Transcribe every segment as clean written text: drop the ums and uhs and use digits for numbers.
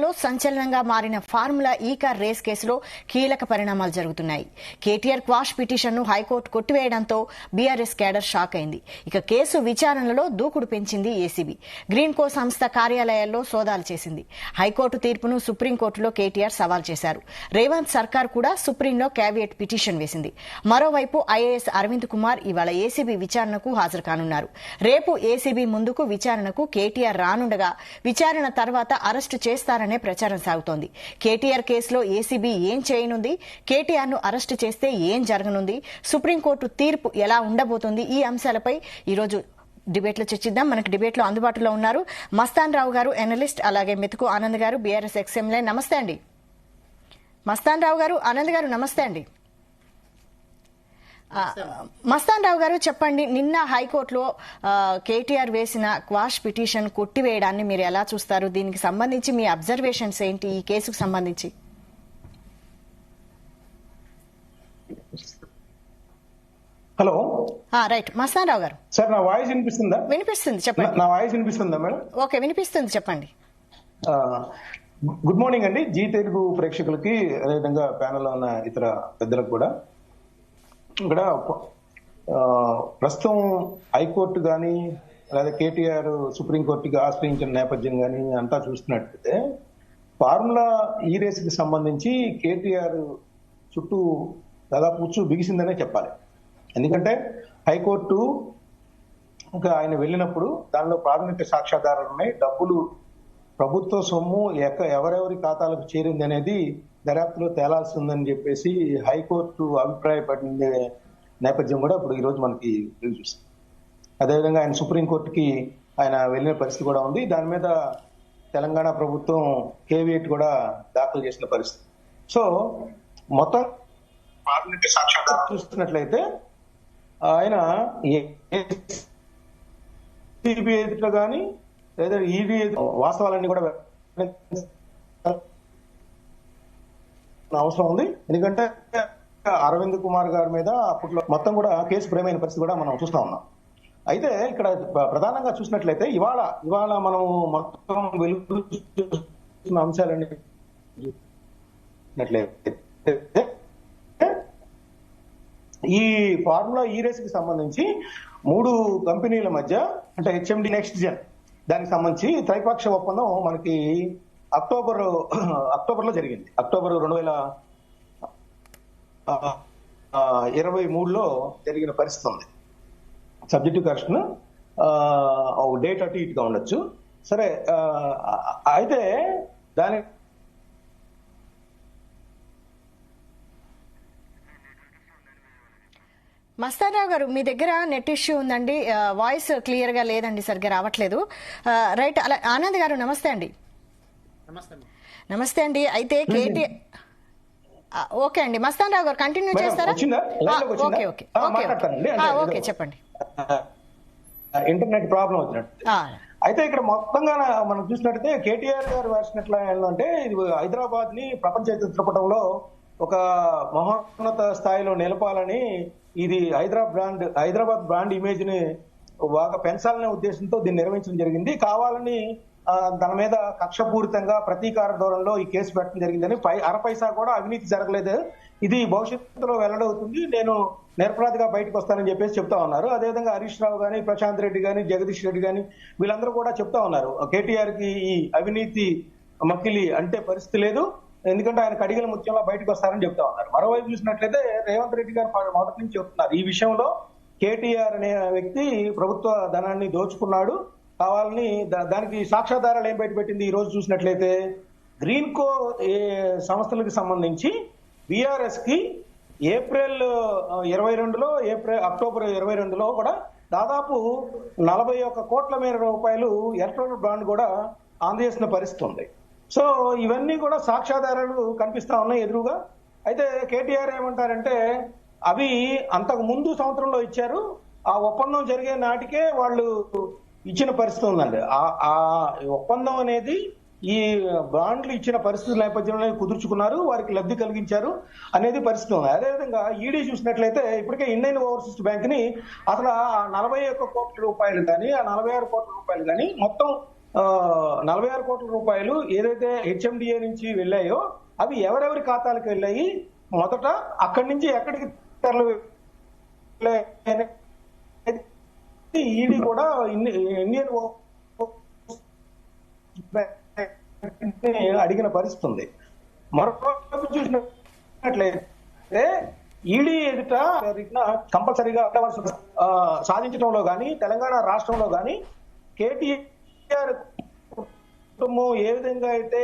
లో సంచలనంగా మారిన ఫార్ములా ఈ కార్ రేస్ కేసులో కీలక పరిణామాలు జరుగుతున్నాయి. కేటీఆర్ క్వాష్ పిటిషన్ ను హైకోర్టు కొట్టివేయడంతో బీఆర్ఎస్ క్యాడర్ షాక్ అయింది. ఇక కేసు విచారణలో దూకుడు పెంచింది ఏసీబీ. గ్రీన్ కో సంస్థ కార్యాలయాల్లో సోదాలు చేసింది. హైకోర్టు తీర్పును సుప్రీంకోర్టులో కేటీఆర్ సవాల్ చేశారు. రేవంత్ సర్కార్ కూడా సుప్రీంలో క్యావియట్ పిటిషన్ వేసింది. మరోవైపు ఐఏఎస్ అరవింద్ కుమార్ ఇవాళ ఏసీబీ విచారణకు హాజరు కానున్నారు. రేపు ఏసీబీ ముందుకు విచారణకు కేటీఆర్ రానుండగా విచారణ తర్వాత అరెస్టు చేస్తారనే ప్రచారం సాగుతోంది. కేటీఆర్ కేసులో ఏసీబీ ఏం చేయనుంది, కేటీఆర్ ను అరెస్టు చేస్తే ఏం జరగనుంది, సుప్రీంకోర్టు తీర్పు ఎలా ఉండబోతోంది, ఈ అంశాలపై ఈరోజు డిబేట్లో చర్చిద్దాం. మనకు డిబేట్లో అందుబాటులో ఉన్నారు మస్తాన్ రావు గారు, ఎనలిస్ట్, అలాగే మెతుకు ఆనంద్ గారు, బీఆర్ఎస్ ఎక్స్ఎమ్ఎల్ఏ. నమస్తే అండి మస్తాన్ రావు గారు, ఆనంద్ గారు. నమస్తే అండి. మస్తాన్ రావు గారు, చెప్పండి, నిన్న హైకోర్టులో కేటీఆర్ వేసిన క్వాష్ పిటిషన్ కొట్టివేయడాన్ని మీరు ఎలా చూస్తారు? దీనికి సంబంధించి మీ అబ్జర్వేషన్స్ ఏంటి ఈ కేసుకు సంబంధించి? Hello, right. మస్తాన్ రావు గారు. సార్, నా వాయిస్ వినిపిస్తుందా? వినిపిస్తుంది, చెప్పండి. నా వాయిస్ వినిపిస్తుందా మేడం? ఓకే, వినిపిస్తుంది, చెప్పండి. గుడ్ మార్నింగ్ అండి జీ తెలుగు ప్రేక్షకులకి, అదేవిధంగా ప్యానెల్ లో ఉన్న ఇతర పెద్దలకు కూడా. ఇక్కడ ప్రస్తుతం హైకోర్టు కానీ లేదా కేటీఆర్ సుప్రీంకోర్టుకి ఆశ్రయించిన నేపథ్యం కానీ అంతా చూస్తున్నట్లయితే ఫార్ములా ఈ రేసుకి సంబంధించి కేటీఆర్ చుట్టూ దాదాపు ఉచ్చు బిగిసిందనే చెప్పాలి. ఎందుకంటే హైకోర్టు ఇంకా ఆయన వెళ్ళినప్పుడు దానిలో ప్రాథమిక సాక్ష్యాధారాలు ఉన్నాయి. డబ్బులు ప్రభుత్వ సొమ్ము ఎవరెవరి ఖాతాలకు చేరింది అనేది దర్యాప్తులో తేలాల్సి ఉందని చెప్పేసి హైకోర్టు అభిప్రాయపడిన నేపథ్యం కూడా ఇప్పుడు ఈ రోజు మనకి చూస్తాం. అదేవిధంగా ఆయన సుప్రీంకోర్టుకి ఆయన వెళ్ళిన పరిస్థితి కూడా ఉంది. దాని మీద తెలంగాణ ప్రభుత్వం కేవియట్ కూడా దాఖలు చేసిన పరిస్థితి. సో మొత్తం ప్రాథమిక సాక్ష్యాధారాలు చూస్తున్నట్లయితే ఆయన ఏసీబీ ఎదుట కానీ లేదా ఈడీ వాస్తవాలన్నీ కూడా అవసరం ఉంది. ఎందుకంటే అరవింద్ కుమార్ గారి మీద అప్పట్లో మొత్తం కూడా కేసు ప్రేమైన పరిస్థితి కూడా మనం చూస్తా ఉన్నాం. అయితే ఇక్కడ ప్రధానంగా చూసినట్లయితే ఇవాళ మనం మొత్తం వెలుగు అంశాలన్నీ ఈ ఫార్ములా ఈ రేస్ కి సంబంధించి 3 కంపెనీల మధ్య, అంటే హెచ్ఎండి నెక్స్ట్ జెన్, దానికి సంబంధించి త్రైపాక్ష ఒప్పందం మనకి అక్టోబర్ లో జరిగింది. అక్టోబర్ 2023లో జరిగిన పరిస్థితి ఉంది. సబ్జెక్టివ్ కరెక్షన్ డేట్ అటు ఇటుగా ఉండొచ్చు. సరే, అయితే దాని మస్తారావు గారు, మీ దగ్గర నెట్ ఇష్యూ ఉందండి, వాయిస్ క్లియర్ గా లేదండి, సరిగ్గా రావట్లేదు. రైట్. అలా ఆనంద్ గారు, నమస్తే అండి. నమస్తే అండి. అయితే కేటీఆర్, ఓకే అండి, మస్తాన్ రావు గారు కంటిన్యూ చేస్తారా? ఓకే ఓకే ఓకే, చెప్పండి. ఇంటర్నెట్ ప్రాబ్లం వచ్చినట్టు. అయితే ఇక్కడ మొత్తంగా మనం చూసినట్టయితే కేటీఆర్ గారు వేసినట్లు అంటే ఇది హైదరాబాద్ ని ప్రపంచ చిత్రపటంలో ఒక మహోన్నత స్థాయిలో నిలపాలని, ఇది హైదరాబాద్ బ్రాండ్ ఇమేజ్ ని బాగా పెంచాలనే ఉద్దేశంతో దీన్ని నిర్వహించడం జరిగింది. కావాలని దాని మీద కక్షపూరితంగా ప్రతీకార ధోరణిలో ఈ కేసు పెట్టడం జరిగిందని, అరపైసా కూడా అవినీతి జరగలేదు, ఇది భవిష్యత్తులో వెల్లడవుతుంది, నేను నిరపరాధిగా బయటకు వస్తానని చెప్పేసి చెప్తా ఉన్నారు. అదేవిధంగా హరీష్ రావు గానీ, ప్రశాంత్ రెడ్డి గానీ, జగదీష్ రెడ్డి గానీ వీళ్ళందరూ కూడా చెప్తా ఉన్నారు కేటీఆర్ కి ఈ అవినీతి మక్కిలి అంటే పరిస్థితి లేదు, ఎందుకంటే ఆయన కడిగిన ముత్యంలో బయటకు వస్తారని చెప్తా ఉన్నారు. మరోవైపు చూసినట్లయితే రేవంత్ రెడ్డి గారు మొదటి నుంచి చెప్తున్నారు ఈ విషయంలో కేటీఆర్ అనే వ్యక్తి ప్రభుత్వ ధనాన్ని దోచుకున్నాడు కావాలని. దానికి సాక్ష్యాధారాలు ఏం బయటపెట్టింది ఈ రోజు చూసినట్లయితే, గ్రీన్ కో సంస్థలకు సంబంధించి బీఆర్ఎస్ కి అక్టోబర్ 22లో కూడా దాదాపు 41 కోట్ల మేర రూపాయలు ఎలక్ట్రానిక్ బాండ్ కూడా అందజేసిన పరిస్థితి ఉంది. సో ఇవన్నీ కూడా సాక్ష్యాధారాలు కనిపిస్తా ఉన్నాయి ఎదురుగా. అయితే కేటీఆర్ ఏమంటారంటే అవి అంతకు ముందు సంవత్సరంలో ఇచ్చారు, ఆ ఒప్పందం జరిగే నాటికే వాళ్ళు ఇచ్చిన పరిస్థితి ఉందండి. ఆ ఒప్పందం అనేది ఈ బాండ్లు ఇచ్చిన పరిస్థితుల నేపథ్యంలో కుదుర్చుకున్నారు, వారికి లబ్ధి కలిగించారు అనేది పరిస్థితి ఉంది. అదేవిధంగా ఈడీ చూసినట్లయితే ఇప్పటికే ఇండియన్ ఓవర్సీస్ బ్యాంక్ ని అసలు ఆ 41 కోట్ల రూపాయలు కానీ, ఆ 46 కోట్ల రూపాయలు కానీ మొత్తం 46 కోట్ల రూపాయలు ఏదైతే హెచ్ఎండిఏ నుంచి వెళ్ళాయో అవి ఎవరెవరి ఖాతాలకు వెళ్ళాయి, మొదట అక్కడి నుంచి ఎక్కడికి తరలి ఈడీ కూడా ఇండియన్ అడిగిన పరిస్థితి ఉంది. మరొక చూసినట్లయితే ఈడీ ఎదుట కంపల్సరీగా సాధించడంలో కానీ తెలంగాణ రాష్ట్రంలో కానీ కేటీఆర్ కుటుంబం ఏ విధంగా అయితే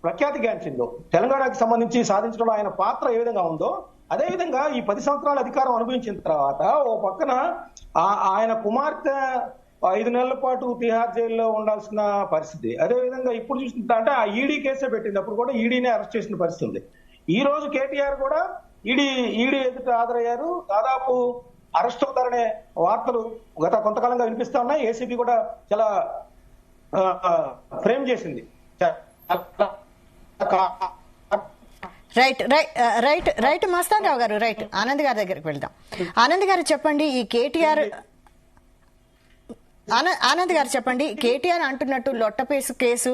ప్రఖ్యాతిగాంచిందో, తెలంగాణకు సంబంధించి సాధించడంలో ఆయన పాత్ర ఏ విధంగా ఉందో, అదే విధంగా ఈ 10 సంవత్సరాల అధికారం అనుభవించిన తర్వాత ఓ పక్కన ఆయన కుమార్తె 5 నెలల పాటు తిహార్ జైల్లో ఉండాల్సిన పరిస్థితి. అదే విధంగా ఇప్పుడు చూస్తుంటే అంటే ఆ ఈడీ కేసే పెట్టింది, అప్పుడు కూడా ఈడీనే అరెస్ట్ చేసిన పరిస్థితి ఉంది. ఈ రోజు కేటీఆర్ కూడా ఈడీ ఎదుట హాజరయ్యారు. దాదాపు అరెస్ట్ అవుతారనే వార్తలు గత కొంతకాలంగా వినిపిస్తా ఉన్నాయి. ఏసీబీ కూడా చాలా ఫ్రేమ్ చేసింది. Right right right right Mastan Rao garu, right Anand గారి దగ్గరికి వెళ్దాం. ఆనంద్ గారు చెప్పండి, ఈ కేటీఆర్ ఆనంద్ గారు చెప్పండి, కేటీఆర్ అంటున్నట్టు లొట్టపేసు కేసు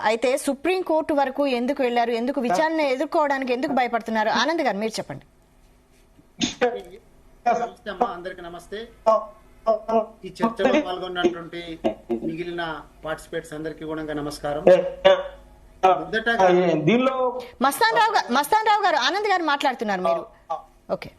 అయితే సుప్రీంకోర్టు వరకు ఎందుకు వెళ్లారు, ఎందుకు విచారణ ఎదుర్కోవడానికి ఎందుకు భయపడుతున్నారు? ఆనంద్ గారు మీరు చెప్పండి. అందరికి నమస్తే. ఈ చర్చలో పాల్గొన్నటువంటి మిగిలిన పార్టిసిపేట్స్ అందరికీ కూడా నమస్కారం. దీనిలో మస్తాన్ రావు గారు ఆనంద్ గారు మాట్లాడుతున్నారు మీరు. ఓకే,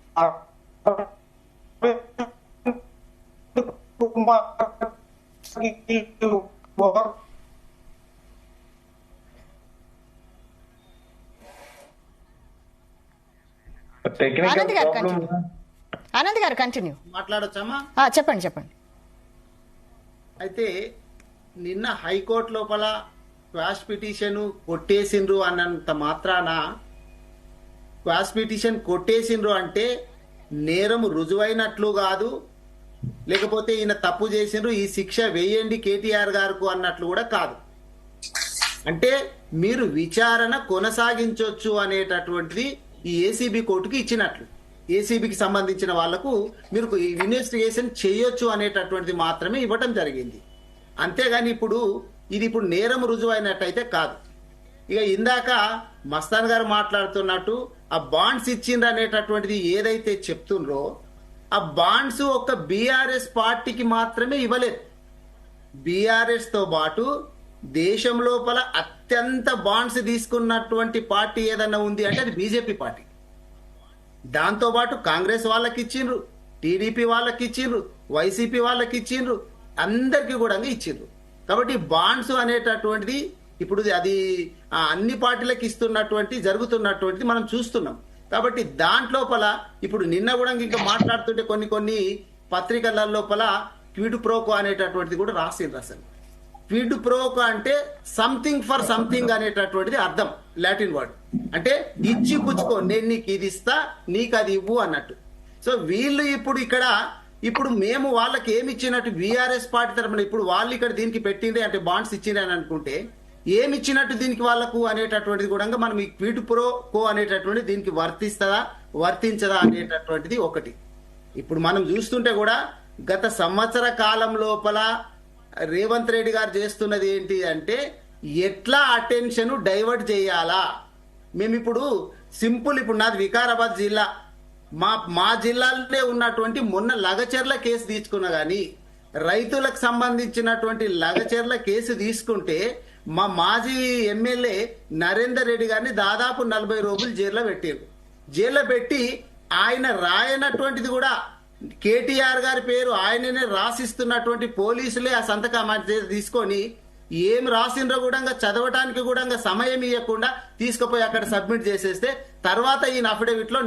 ఆనంద్ గారు కంటిన్యూ మాట్లాడొచ్చామా? చెప్పండి చెప్పండి. అయితే నిన్న హైకోర్టు లోపల క్వాష్ పిటిషన్ కొట్టేసిండ్రు అన్నంత మాత్రాన, క్వాష్ పిటిషన్ కొట్టేసిండ్రు అంటే నేరం రుజువైనట్లు కాదు, లేకపోతే ఈయన తప్పు చేసిండ్రు ఈ శిక్ష వేయండి కేటీఆర్ గారు అన్నట్లు కూడా కాదు. అంటే మీరు విచారణ కొనసాగించవచ్చు అనేటటువంటిది ఈ ఏసీబీ కోర్టుకి ఇచ్చినట్లు, ఏసీబీకి సంబంధించిన వాళ్లకు మీరు ఇన్వెస్టిగేషన్ చేయొచ్చు అనేటటువంటిది మాత్రమే ఇవ్వటం జరిగింది. అంతేగాని ఇప్పుడు నేరం రుజువైనట్టయితే కాదు. ఇక ఇందాక మస్తాన్ గారు మాట్లాడుతున్నట్టు ఆ బాండ్స్ ఇచ్చిండ్రు అనేటటువంటిది ఏదైతే చెప్తుండ్రో, ఆ బాండ్స్ ఒక బీఆర్ఎస్ పార్టీకి మాత్రమే ఇవ్వలేదు. బీఆర్ఎస్ తో పాటు దేశం లోపల అత్యంత బాండ్స్ తీసుకున్నటువంటి పార్టీ ఏదన్నా ఉంది అంటే అది బీజేపీ పార్టీ. దాంతో పాటు కాంగ్రెస్ వాళ్ళకి ఇచ్చిండ్రు, టీడీపీ వాళ్ళకి ఇచ్చిండ్రు, వైసీపీ వాళ్ళకి ఇచ్చిండ్రు, అందరికీ కూడా ఇచ్చిండ్రు. కాబట్టి బాండ్స్ అనేటటువంటిది ఇప్పుడు అది అన్ని పార్టీలకు ఇస్తున్నటువంటి జరుగుతున్నటువంటిది మనం చూస్తున్నాం. కాబట్టి దాంట్లోపల ఇప్పుడు నిన్న కూడా ఇంకా మాట్లాడుతుంటే కొన్ని పత్రికల లోపల క్విడ్ ప్రోకో అనేటటువంటిది కూడా రాసిండ్రు. అసలు క్విడ్ ప్రోకో అంటే సంథింగ్ ఫర్ సంథింగ్ అనేటటువంటిది అర్థం, లాటిన్ వర్డ్. అంటే ఇచ్చి పుచ్చుకో, నేను నీకు ఇది ఇస్తా నీకు అది ఇవ్వు అన్నట్టు. సో వీళ్ళు ఇప్పుడు మేము వాళ్ళకి ఏమి ఇచ్చినట్టు బీఆర్ఎస్ పార్టీ తరఫున ఇప్పుడు వాళ్ళు ఇక్కడ దీనికి పెట్టింది అంటే బాండ్స్ ఇచ్చింది అని అనుకుంటే ఏమి ఇచ్చినట్టు దీనికి వాళ్ళకు అనేటటువంటిది కూడా మనం ఈ క్విడ్ ప్రో కో అనేటటువంటిది దీనికి వర్తించదా అనేటటువంటిది ఒకటి. ఇప్పుడు మనం చూస్తుంటే కూడా గత సంవత్సర కాలం లోపల రేవంత్ రెడ్డి గారు చేస్తున్నది ఏంటి అంటే ఎట్లా అటెన్షన్ డైవర్ట్ చేయాలా. మేము ఇప్పుడు సింపుల్, ఇప్పుడు నాది వికారాబాద్ జిల్లా, మా జిల్లాలోనే ఉన్నటువంటి మొన్న లగచెర్ల కేసు తీసుకున్నా గానీ రైతులకు సంబంధించినటువంటి లగచెర్ల కేసు తీసుకుంటే మా మాజీ ఎమ్మెల్యే నరేందర్ రెడ్డి గారిని దాదాపు 40 రోజులు జైల్లో పెట్టారు. జైల్లో పెట్టి ఆయన రాయనటువంటిది కూడా కేటీఆర్ గారి పేరు ఆయననే రాసిస్తున్నటువంటి పోలీసులే ఆ సంతకం తీసుకొని ఏం రాసిండ్రో కూడా చదవటానికి కూడా సమయం ఇవ్వకుండా తీసుకుపోయి అక్కడ సబ్మిట్ చేసేస్తే తర్వాత ఈయన అఫిడవిట్ లో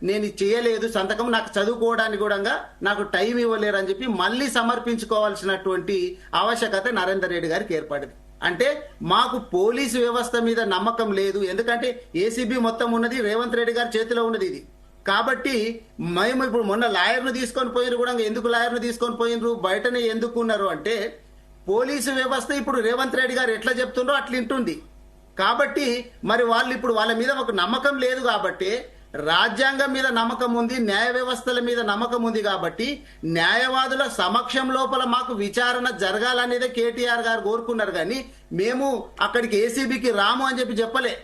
నేను చేయలేదు సంతకం, నాకు చదువుకోవడానికి కూడా నాకు టైం ఇవ్వలేరు అని చెప్పి మళ్ళీ సమర్పించుకోవాల్సినటువంటి ఆవశ్యకత నరేందర్ రెడ్డి గారికి ఏర్పడింది. అంటే మాకు పోలీసు వ్యవస్థ మీద నమ్మకం లేదు, ఎందుకంటే ఏసీబీ మొత్తం ఉన్నది రేవంత్ రెడ్డి గారి చేతిలో ఉన్నది ఇది. కాబట్టి మేము ఇప్పుడు మొన్న లాయర్ను తీసుకొని పోయినరు కూడా, ఎందుకు లాయర్ను తీసుకొని పోయినరు బయటనే ఎందుకున్నారు అంటే పోలీసు వ్యవస్థ ఇప్పుడు రేవంత్ రెడ్డి గారు ఎట్లా చెప్తుండ్రో అట్లా వింటుంది. కాబట్టి మరి వాళ్ళు ఇప్పుడు వాళ్ళ మీద ఒక నమ్మకం లేదు కాబట్టి రాజ్యాంగం మీద నమ్మకం ఉంది, న్యాయ వ్యవస్థల మీద నమ్మకం ఉంది కాబట్టి న్యాయవాదుల సమక్షం లోపల మాకు విచారణ జరగాలనేదే కేటీఆర్ గారు కోరుకున్నారు. కానీ మేము అక్కడికి ఏసీబీకి రాము అని చెప్పలే.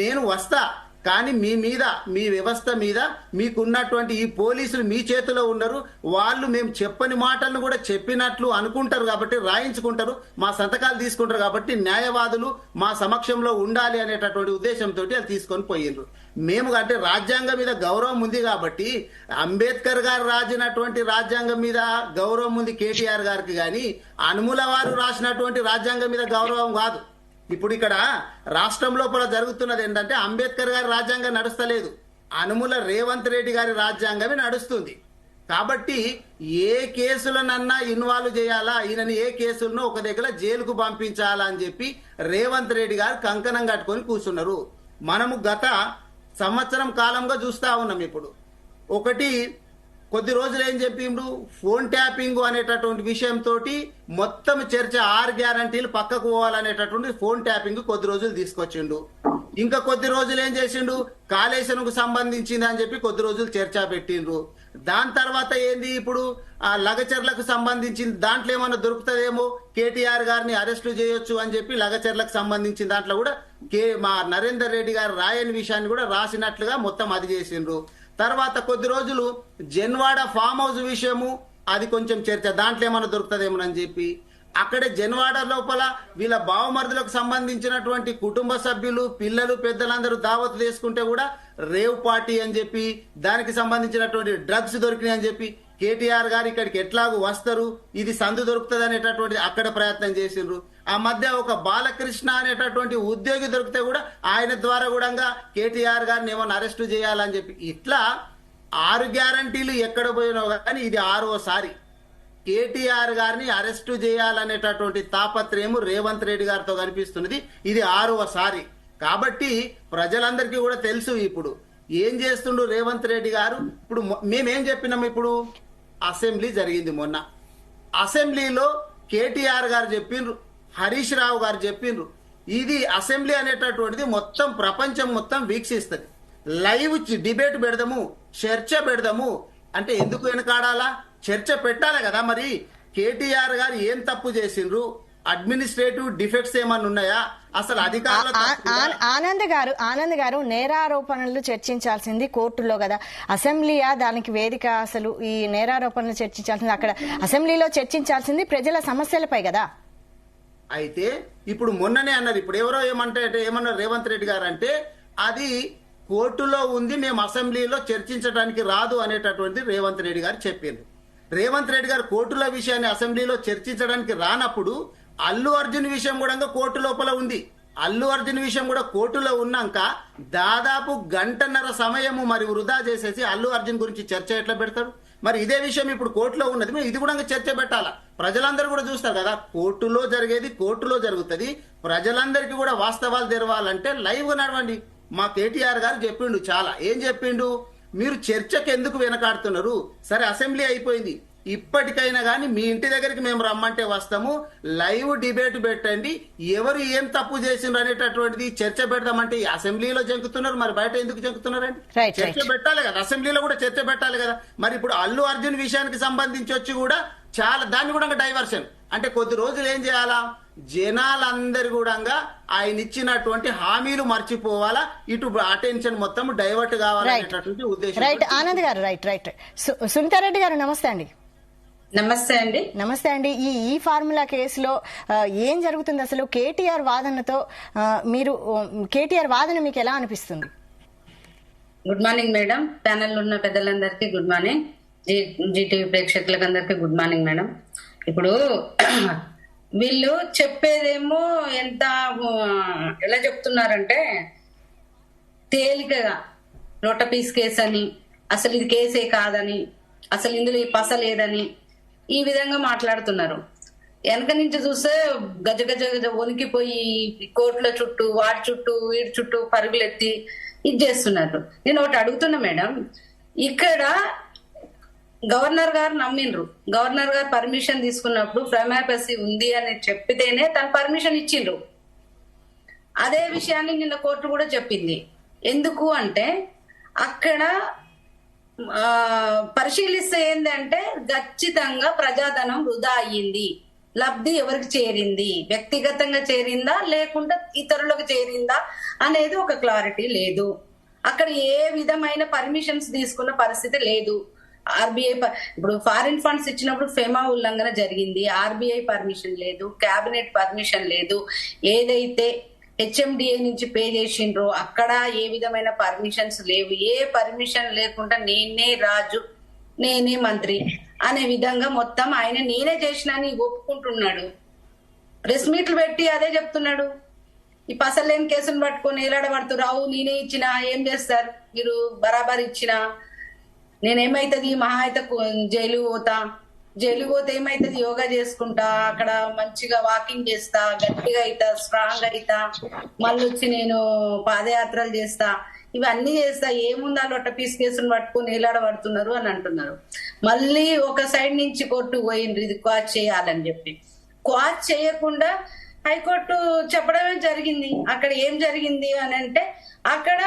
నేను వస్తా, కానీ మీ మీద, మీ వ్యవస్థ మీద మీకున్నటువంటి ఈ పోలీసులు మీ చేతిలో ఉన్నారు. వాళ్ళు మేము చెప్పని మాటలను కూడా చెప్పినట్లు అనుకుంటారు కాబట్టి రాయించుకుంటారు, మా సంతకాలు తీసుకుంటారు కాబట్టి న్యాయవాదులు మా సమక్షంలో ఉండాలి అనేటటువంటి ఉద్దేశంతో అది తీసుకొని పోయిండ్రు. మేము అంటే రాజ్యాంగం మీద గౌరవం ఉంది కాబట్టి, అంబేద్కర్ గారు రాసినటువంటి రాజ్యాంగం మీద గౌరవం ఉంది కేటీఆర్ గారికి, కానీ అనుముల వారు రాసినటువంటి రాజ్యాంగం మీద గౌరవం కాదు. ఇప్పుడు ఇక్కడ రాష్ట్రం లోపల జరుగుతున్నది ఏంటంటే అంబేద్కర్ గారి రాజ్యాంగం నడుస్తలేదు, అనుముల రేవంత్ రెడ్డి గారి రాజ్యాంగమే నడుస్తుంది. కాబట్టి ఏ కేసులనన్నా ఇన్వాల్వ్ చేయాలా, ఈయనని ఏ కేసులను ఒక దగ్గర జైలుకు పంపించాలా అని చెప్పి రేవంత్ రెడ్డి గారు కంకణం కట్టుకొని కూర్చున్నారు. మనము గత సంవత్సరం కాలంగా చూస్తా ఉన్నాం. ఇప్పుడు ఒకటి కొద్ది రోజులు ఏం చెప్పిండు, ఫోన్ ట్యాపింగ్ అనేటటువంటి విషయంతో మొత్తం చర్చ 6 గ్యారంటీలు పక్కకు పోవాలనేటటువంటి ఫోన్ ట్యాపింగ్ కొద్ది రోజులు తీసుకొచ్చిండు. ఇంకా కొద్ది రోజులు ఏం చేసిండు, కాళేశ్వరంకు సంబంధించింది అని చెప్పి కొద్ది రోజులు చర్చ పెట్టిండ్రు. దాని తర్వాత ఏంది, ఇప్పుడు ఆ లగచర్లకు సంబంధించింది దాంట్లో ఏమన్నా దొరుకుతుందేమో, కేటీఆర్ గారిని అరెస్టు చేయొచ్చు అని చెప్పి లగచర్లకు సంబంధించిన దాంట్లో కూడా మా నరేందర్ రెడ్డి గారు రాయని విషయాన్ని కూడా రాసినట్లుగా మొత్తం అది చేసిండ్రు. తర్వాత కొద్ది రోజులు జన్వాడ ఫామ్ హౌస్ విషయము అది కొంచెం చర్చ, దాంట్లో ఏమైనా దొరుకుతుందేమోనని చెప్పి అక్కడే జన్వాడ లోపల వీళ్ళ బావమరుదులకు సంబంధించినటువంటి కుటుంబ సభ్యులు, పిల్లలు, పెద్దలందరూ దావత్ చేసుకుంటే కూడా రేవ్ పార్టీ అని చెప్పి దానికి సంబంధించినటువంటి డ్రగ్స్ దొరికినాయి అని చెప్పి కేటీఆర్ గారు ఇక్కడికి ఎట్లాగూ వస్తారు, ఇది సందు దొరుకుతుంది అనేటటువంటి అక్కడ ప్రయత్నం చేసిండ్రు. ఆ మధ్య ఒక బాలకృష్ణ అనేటటువంటి ఉద్యోగి దొరికితే కూడా ఆయన ద్వారా కూడా కేటీఆర్ గారిని ఏమన్నా అరెస్టు చేయాలని చెప్పి ఇట్లా 6 గ్యారంటీలు ఎక్కడ పోయినావు కానీ ఇది 6వసారి కేటీఆర్ గారిని అరెస్టు చేయాలనేటటువంటి తాపత్రయము రేవంత్ రెడ్డి గారితో కనిపిస్తున్నది. ఇది 6వసారి కాబట్టి ప్రజలందరికీ కూడా తెలుసు ఇప్పుడు ఏం చేస్తుండు రేవంత్ రెడ్డి గారు. ఇప్పుడు మేమేం చెప్పినాం, ఇప్పుడు అసెంబ్లీ జరిగింది మొన్న, అసెంబ్లీలో కేటీఆర్ గారు చెప్పిండ్రు, హరీష్ రావు గారు చెప్పిండ్రు, ఇది అసెంబ్లీ అనేటటువంటిది మొత్తం ప్రపంచం మొత్తం వీక్షిస్తుంది, లైవ్ డిబేట్ పెడదాము, చర్చ పెడదాము అంటే ఎందుకు వెనకాడాలా, చర్చ పెట్టాలి కదా. మరి కేటీఆర్ గారు ఏం తప్పు చేసిండ్రు, అడ్మినిస్ట్రేటివ్ డిఫెక్ట్స్ ఏమన్నా ఉన్నాయా, అసలు అధికారుల ఆనంద్ గారు నేరారోపణలు చర్చించాల్సింది కోర్టులో కదా, అసెంబ్లీయా దానికి వేదిక? అసలు ఈ నేరారోపణలు చర్చించాల్సింది అక్కడ అసెంబ్లీలో చర్చించాల్సింది ప్రజల సమస్యలపై కదా. అయితే ఇప్పుడు మొన్ననే అన్నారు, ఇప్పుడు ఎవరో ఏమన్నారు రేవంత్ రెడ్డి గారు అంటే అది కోర్టులో ఉంది, మేము అసెంబ్లీలో చర్చించడానికి రాదు అనేటటువంటి రేవంత్ రెడ్డి గారు చెప్పారు. రేవంత్ రెడ్డి గారు కోర్టుల విషయాన్ని అసెంబ్లీలో చర్చించడానికి రానప్పుడు అల్లు అర్జున్ విషయం కూడా కోర్టు లోపల ఉంది. అల్లు అర్జున్ విషయం కూడా కోర్టులో ఉన్నాక దాదాపు 1.5 గంటల సమయము మరి వృధా చేసేసి అల్లు అర్జున్ గురించి చర్చ ఎట్లా పెడతారు? మరి ఇదే విషయం ఇప్పుడు కోర్టులో ఉన్నది, మేము ఇది కూడా చర్చ పెట్టాలా, ప్రజలందరూ కూడా చూస్తారు కదా, కోర్టులో జరిగేది కోర్టులో జరుగుతుంది. ప్రజలందరికీ కూడా వాస్తవాలు తెరవాలంటే లైవ్ గా నడవండి. మా కేటీఆర్ గారు చెప్పిండు, చాలా ఏం చెప్పిండు, మీరు చర్చకు ఎందుకు వెనకాడుతున్నారు, సరే అసెంబ్లీ అయిపోయింది, ఇప్పటికైనా కానీ మీ ఇంటి దగ్గరికి మేము రమ్మంటే వస్తాము, లైవ్ డిబేట్ పెట్టండి, ఎవరు ఏం తప్పు చేసిండ్రు అనేటటువంటిది చర్చ పెడదామంటే ఈ అసెంబ్లీలో జంకుతున్నారు, మరి బయట ఎందుకు జంకుతున్నారండి? చర్చ పెట్టాలి కదా, అసెంబ్లీలో కూడా చర్చ పెట్టాలి కదా. మరి ఇప్పుడు అల్లు అర్జున్ విషయానికి సంబంధించి వచ్చి కూడా చాలా దాన్ని కూడా డైవర్షన్ అంటే కొద్ది రోజులు ఏం చేయాలా, జనాలందరూ కూడా ఆయన ఇచ్చినటువంటి హామీలు మర్చిపోవాలా, ఇటు అటెన్షన్ మొత్తం డైవర్ట్ కావాలనేటటువంటి ఉద్దేశం. రైట్ ఆనంద్ గారు, రైట్. సునీతారెడ్డి గారు నమస్తే అండి. నమస్తే అండి. ఈ ఫార్ములా కేసులో ఏం జరుగుతుంది అసలు? కేటీఆర్ వాదనతో కేటీఆర్ వాదన మీకు ఎలా అనిపిస్తుంది? గుడ్ మార్నింగ్ మేడం, ప్యానెల్ ఉన్న పెద్దలందరికీ గుడ్ మార్నింగ్, జీటీవీ ప్రేక్షకులకు అందరికీ గుడ్ మార్నింగ్ మేడం. ఇప్పుడు వీళ్ళు చెప్పేదేమో ఎలా చెప్తున్నారంటే తేలికగా రోటపీస్ కేసు అని, అసలు ఇది కేసే కాదని, అసలు ఇందులో ఈ పస లేదని ఈ విధంగా మాట్లాడుతున్నారు. వెనక నుంచి చూస్తే గజ గజ గజ వణికిపోయి కోర్టుల చుట్టూ వాటి చుట్టూ వీటి చుట్టూ పరుగులెత్తి ఇది చేస్తున్నారు. నేను ఒకటి అడుగుతున్నా మేడం, ఇక్కడ గవర్నర్ గారు నమ్మిండ్రు, గవర్నర్ గారు పర్మిషన్ తీసుకున్నప్పుడు ప్రైమాపసీ ఉంది అని చెప్పితేనే తను పర్మిషన్ ఇచ్చిండ్రు. అదే విషయాన్ని నిన్న కోర్టు కూడా చెప్పింది. ఎందుకు అంటే అక్కడ పరిశీలిస్తే ఏంటంటే ఖచ్చితంగా ప్రజాధనం వృధా అయ్యింది. లబ్ధి ఎవరికి చేరింది, వ్యక్తిగతంగా చేరిందా లేకుంటే ఇతరులకు చేరిందా అనేది ఒక క్లారిటీ లేదు. అక్కడ ఏ విధమైన పర్మిషన్స్ తీసుకున్న పరిస్థితి లేదు. ఆర్బీఐ ఇప్పుడు ఫారిన్ ఫండ్స్ ఇచ్చినప్పుడు ఫెమా ఉల్లంఘన జరిగింది, ఆర్బీఐ పర్మిషన్ లేదు, కేబినెట్ పర్మిషన్ లేదు. ఏదైతే హెచ్ఎండిఏ నుంచి పే చేసిండ్రో అక్కడ ఏ విధమైన పర్మిషన్స్ లేవు. ఏ పర్మిషన్ లేకుండా నేనే రాజు నేనే మంత్రి అనే విధంగా మొత్తం ఆయన నేనే చేసినా అని ఒప్పుకుంటున్నాడు. ప్రెస్ మీట్లు పెట్టి అదే చెప్తున్నాడు. ఈ పసలేని కేసును పట్టుకొని ఏలాడబడుతురావు, నేనే ఇచ్చినా ఏం చేస్తారు మీరు, బరాబర్ ఇచ్చినా నేనేమైతుంది మహా అయితే జైలు పోతే ఏమైతుంది, యోగా చేసుకుంటా, అక్కడ మంచిగా వాకింగ్ చేస్తా, గట్టిగా అవుతా, స్ట్రాంగ్ అవుతా, మళ్ళీ వచ్చి నేను పాదయాత్రలు చేస్తా, ఇవన్నీ చేస్తా, ఏముందా లొట్ట పీస్ కేసును పట్టుకొని ఏలాడబడుతున్నారు అని అంటున్నారు. మళ్ళీ ఒక సైడ్ నుంచి కోర్టు పోయిండ్రు ఇది క్వాచ్ చేయాలని చెప్పి. క్వాచ్ చేయకుండా హైకోర్టు చెప్పడమే జరిగింది. అక్కడ ఏం జరిగింది అని అంటే అక్కడ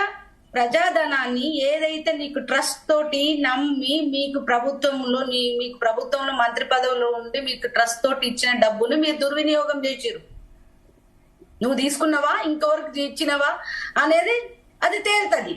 ప్రజాధనాన్ని ఏదైతే నీకు ట్రస్ట్ తోటి నమ్మి మీకు ప్రభుత్వంలో మంత్రి పదవిలో ఉండి మీకు ట్రస్ట్ తోటి ఇచ్చిన డబ్బును మీరు దుర్వినియోగం చేసిరు. నువ్వు తీసుకున్నావా ఇంకొకరికి ఇచ్చినవా అనేది అది తేలుతుంది.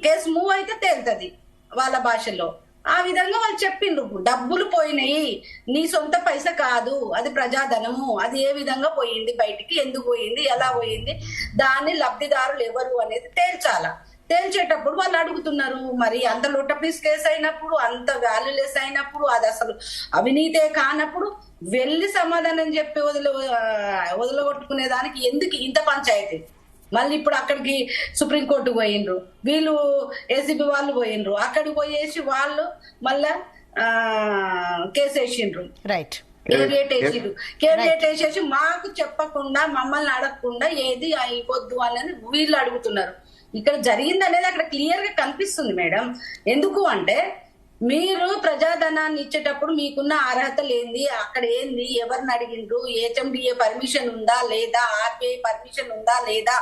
కేసు మూవ్ అయితే తేలుతుంది వాళ్ళ భాషలో. ఆ విధంగా వాళ్ళు చెప్పిండ్రు, డబ్బులు పోయినాయి, నీ సొంత పైస కాదు, అది ప్రజాధనము, అది ఏ విధంగా పోయింది బయటికి, ఎందుకు పోయింది, ఎలా పోయింది, దాన్ని లబ్ధిదారులు ఎవరు అనేది తేల్చాల. తేల్చేటప్పుడు వాళ్ళు అడుగుతున్నారు, మరి అంత లొట్టపీస్ కేసు అయినప్పుడు, అంత వాల్యూలెస్ అయినప్పుడు, అది అసలు అవినీతే కానప్పుడు వెళ్ళి సమాధానం చెప్పి వదిలగొట్టుకునే దానికి ఎందుకు ఇంత పంచాయతీ? మళ్ళీ ఇప్పుడు అక్కడికి సుప్రీంకోర్టుకు పోయిండ్రు, వీళ్ళు ఏసీబీ వాళ్ళు పోయిండ్రు, అక్కడికి పోయేసి వాళ్ళు మళ్ళా కేసు వేసిండ్రు, కేవియేట్ వేసేసి మాకు చెప్పకుండా మమ్మల్ని అడగకుండా ఏది అయిపోద్దు అనేది వీళ్ళు అడుగుతున్నారు. ఇక్కడ జరిగింది అనేది అక్కడ క్లియర్ గా కనిపిస్తుంది మేడం. ఎందుకు అంటే మీరు ప్రజాధనాన్ని ఇచ్చేటప్పుడు మీకున్న అర్హత లేనిది, అక్కడ ఏంది, ఎవరిని అడిగిండ్రు, హెచ్ఎండిఏ పర్మిషన్ ఉందా లేదా, ఆర్బీఐ పర్మిషన్ ఉందా లేదా,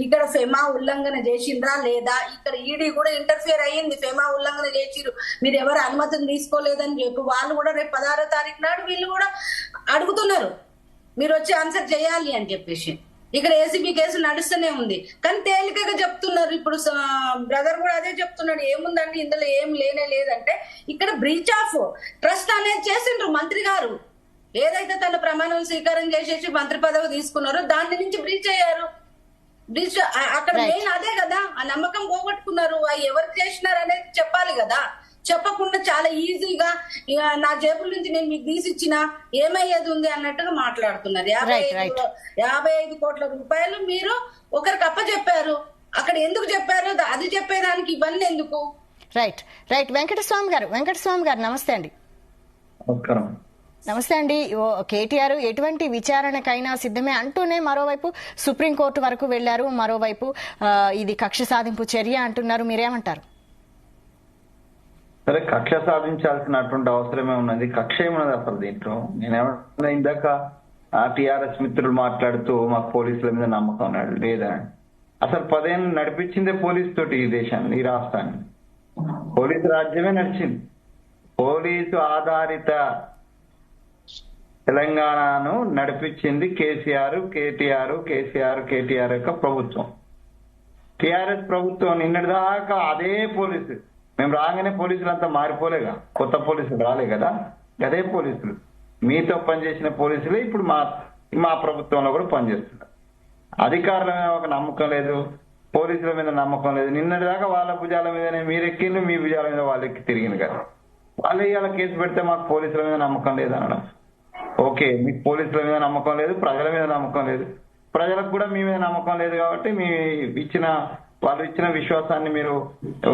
ఇక్కడ ఫెమా ఉల్లంఘన చేసిండ్రా లేదా, ఇక్కడ ఈడీ కూడా ఇంటర్ఫియర్ అయ్యింది, ఫెమా ఉల్లంఘన చేసిరు, మీరు ఎవరు అనుమతిని తీసుకోలేదని చెప్పి వాళ్ళు కూడా రేపు 16వ తారీఖు నాడు వీళ్ళు కూడా అడుగుతున్నారు, మీరు వచ్చి ఆన్సర్ చేయాలి అని చెప్పేసి. ఇక్కడ ఏసీబీ కేసు నడుస్తూనే ఉంది, కానీ తేలికగా చెప్తున్నారు. ఇప్పుడు బ్రదర్ కూడా అదే చెప్తున్నాడు, ఏముందండి ఇందులో ఏం లేనే లేదంటే ఇక్కడ బ్రీచ్ ఆఫ్ ట్రస్ట్ అనేది చేసిండ్రు మంత్రి గారు. ఏదైతే తన ప్రమాణం స్వీకారం చేసేసి మంత్రి పదవి తీసుకున్నారో దాని నుంచి బ్రీచ్ అయ్యారు. బ్రీచ్ అక్కడ మెయిన్ అదే కదా, ఆ నమ్మకం పోగొట్టుకున్నారు. అవి ఎవరు చేసినారు అనేది చెప్పాలి కదా. చెప్పకుండా చాలా ఈజీగా నా జేబుల నుంచి నేను మీకు తీసిచ్చినా ఏమయ్యేది ఉంది అన్నట్టుగా మాట్లాడుతున్నారు. 55 కోట్ల రూపాయలు మీరు ఒకరికి అప్పచెప్పారు, అక్కడ ఎందుకు చెప్పారు, అది చెప్పేదానికి ఇవన్నీ ఎందుకు? రైట్ వెంకటస్వామి గారు నమస్తే అండి. నమస్తే అండి. కేటీఆర్ ఎటువంటి విచారణకైనా సిద్ధమే అంటూనే మరోవైపు సుప్రీంకోర్టు వరకు వెళ్లారు, మరోవైపు ఇది కక్ష సాధింపు చర్య అంటున్నారు, మీరేమంటారు? సరే, కక్ష సాధించాల్సినటువంటి అవసరమే ఉన్నది. కక్ష ఏమున్నది అసలు దీంట్లో? నేనేమన్నా ఇందాక టిఆర్ఎస్ మిత్రులు మాట్లాడుతూ మాకు పోలీసుల మీద నమ్మకం ఉన్నాడు లేదా? అసలు 10 ఏళ్ళు నడిపించిందే పోలీసు తోటి ఈ దేశాన్ని, ఈ రాష్ట్రాన్ని. పోలీసు రాజ్యమే నడిచింది. పోలీసు ఆధారిత తెలంగాణను నడిపించింది కేటీఆర్ యొక్క ప్రభుత్వం. టిఆర్ఎస్ ప్రభుత్వం నిన్నటిదాకా అదే పోలీసు. మేము రాగానే పోలీసులు అంతా మారిపోలేగా, కొత్త పోలీసులు రాలే కదా, అదే పోలీసులు మీతో పనిచేసిన పోలీసులే ఇప్పుడు మా ప్రభుత్వంలో కూడా పనిచేస్తున్నారు. అధికారుల మీద ఒక నమ్మకం లేదు, పోలీసుల మీద నమ్మకం లేదు. నిన్నటిదాకా వాళ్ళ భుజాల మీదనే మీరెక్కిండ్రు, మీ భుజాల మీద వాళ్ళు ఎక్కి తిరిగింది కదా. వాళ్ళు ఇవాళ కేసు పెడితే మాకు పోలీసుల మీద నమ్మకం లేదు అనడం ఓకే. మీకు పోలీసుల మీద నమ్మకం లేదు, ప్రజల మీద నమ్మకం లేదు, ప్రజలకు కూడా మీ మీద నమ్మకం లేదు కాబట్టి వాళ్ళు ఇచ్చిన విశ్వాసాన్ని మీరు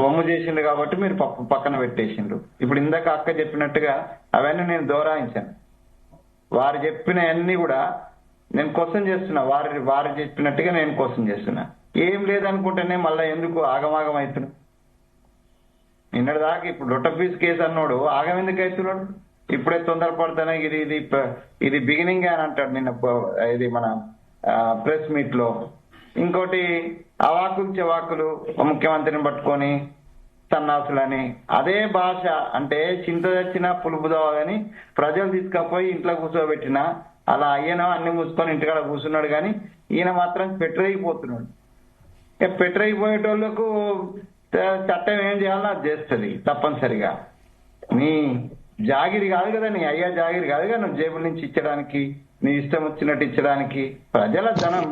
వమ్ము చేసిండ్రు కాబట్టి మీరు పక్కన పెట్టేసిండ్రు. ఇప్పుడు ఇందాక అక్క చెప్పినట్టుగా అవన్నీ నేను దోరాయించాను. వారు చెప్పిన అన్ని కూడా నేను క్వశ్చన్ చేస్తున్నా, వారు చెప్పినట్టుగా నేను క్వశ్చన్ చేస్తున్నా. ఏం లేదనుకుంటేనే మళ్ళీ ఎందుకు ఆగమాగం అవుతున్నా? నిన్నటిదాకా ఇప్పుడు లొట్టపీస్ కేసు అన్నాడు ఆగం ఎందుకు అవుతున్నాడు? ఇప్పుడే తొందరపడతానే ఇది బిగినింగ్ అని అంటాడు నిన్న ఇది మన ప్రెస్ మీట్ లో. ఇంకోటి అవాకులు చెవాకులు ముఖ్యమంత్రిని పట్టుకొని సన్నాసులని అదే భాష అంటే చింత తెచ్చిన పులుపు దోవని ప్రజలు తీసుకపోయి ఇంట్లో కూర్చోబెట్టిన అలా అయ్యనో అన్ని మూసుకొని ఇంటికాడ కూర్చున్నాడు కానీ ఈయన మాత్రం పెట్టరైపోతున్నాడు. పెట్టరైపోయేటోళ్లకు చట్టం ఏం చేయాలో అది చేస్తుంది తప్పనిసరిగా. నీ జాగిరి కాదు కదా, నీ అయ్యా జాగిరి కాదు కదా నువ్వు జేబుల నుంచి ఇచ్చడానికి, నీ ఇష్టం వచ్చినట్టు ఇచ్చడానికి. ప్రజల ధనం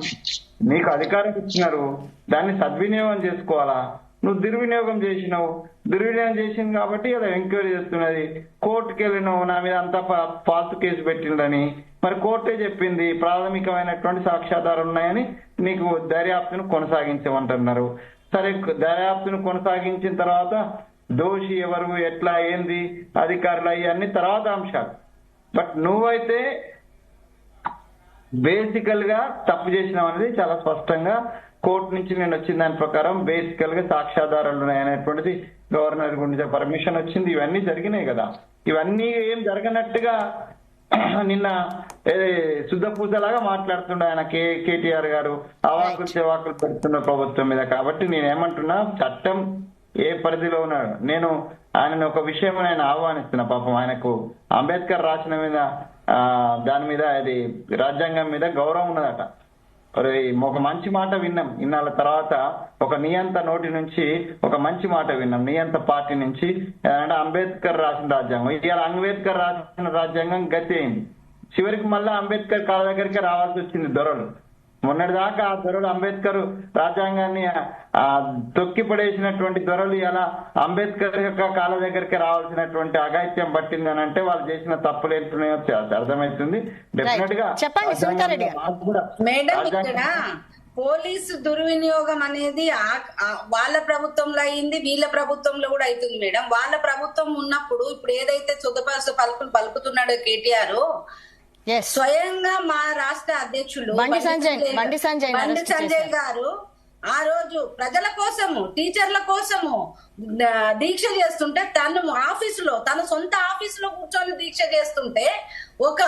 నీకు అధికారం ఇచ్చినారు, దాన్ని సద్వినియోగం చేసుకోవాలా. నువ్వు దుర్వినియోగం చేసినావు, దుర్వినియోగం చేసింది కాబట్టి ఇలా ఎంక్వైరీ చేస్తున్నది. కోర్టుకు వెళ్ళినావు, నా మీద అంతా ఫాల్తు కేసు పెట్టిందని. మరి కోర్టే చెప్పింది ప్రాథమికమైనటువంటి సాక్ష్యాధారాలు ఉన్నాయని నీకు దర్యాప్తును కొనసాగించమంటున్నారు. సరే, దర్యాప్తును కొనసాగించిన తర్వాత దోషి ఎవరు, ఎట్లా, ఏంది, అధికారులు అన్ని తర్వాత అంశాలు. బట్ నువ్వైతే బేసికల్ గా తప్పు చేసినావు అనేది చాలా స్పష్టంగా కోర్టు నుంచి నేను వచ్చిన దాని ప్రకారం బేసికల్ గా సాక్ష్యాధారాలు ఉన్నాయనేటువంటిది గవర్నర్ గురించి పర్మిషన్ వచ్చింది. ఇవన్నీ జరిగినాయి కదా. ఇవన్నీ ఏం జరగనట్టుగా నిన్న శుద్ధ పూజలాగా మాట్లాడుతుండే ఆయన కేటీఆర్ గారు అవాకులు చెవాకులు పెడుతున్న ప్రభుత్వం మీద. కాబట్టి నేనేమంటున్నా, చట్టం ఏ పరిధిలో ఉన్నాడు. నేను ఆయన ఒక విషయం ఆయన ఆహ్వానిస్తున్నా. పాపం ఆయనకు అంబేద్కర్ రాసిన మీద దాని మీద అది రాజ్యాంగం మీద గౌరవం ఉన్నదట. ఒక మంచి మాట విన్నాం ఇన్నాళ్ళ తర్వాత, ఒక నియంత నోటి నుంచి ఒక మంచి మాట విన్నాం నియంత పార్టీ నుంచి. అంటే అంబేద్కర్ రాసిన రాజ్యాంగం, ఇవాళ అంబేద్కర్ రాసిన రాజ్యాంగం గతి అయింది. చివరికి మళ్ళా అంబేద్కర్ కాళ్ళ దగ్గరికి రావాల్సి వచ్చింది దొరలు. మొన్నటిదాకా ఆ దొరలు అంబేద్కర్ రాజ్యాంగాన్ని తొక్కి పడేసినటువంటి దొరలు ఇలా అంబేద్కర్ యొక్క కాళ్ళ దగ్గరికి రావాల్సినటువంటి అఘాయిత్యం పట్టింది అని అంటే వాళ్ళు చేసిన తప్పులు ఏంటున్నాయో అర్థమవుతుంది. డెఫినెట్ గా మేడం ఇక్కడ పోలీసు దుర్వినియోగం అనేది వాళ్ళ ప్రభుత్వంలో అయింది, వీళ్ళ ప్రభుత్వంలో కూడా అవుతుంది మేడం. వాళ్ళ ప్రభుత్వం ఉన్నప్పుడు ఇప్పుడు ఏదైతే సుధపాస పలుకులు పలుకుతున్నాడో కేటీఆర్, స్వయంగా మా రాష్ట్ర అధ్యక్షులు బండి సంజయ్ గారు ఆ రోజు ప్రజల కోసము, టీచర్ల కోసము దీక్ష చేస్తుంటే తన సొంత ఆఫీసులో కూర్చొని దీక్ష చేస్తుంటే ఒక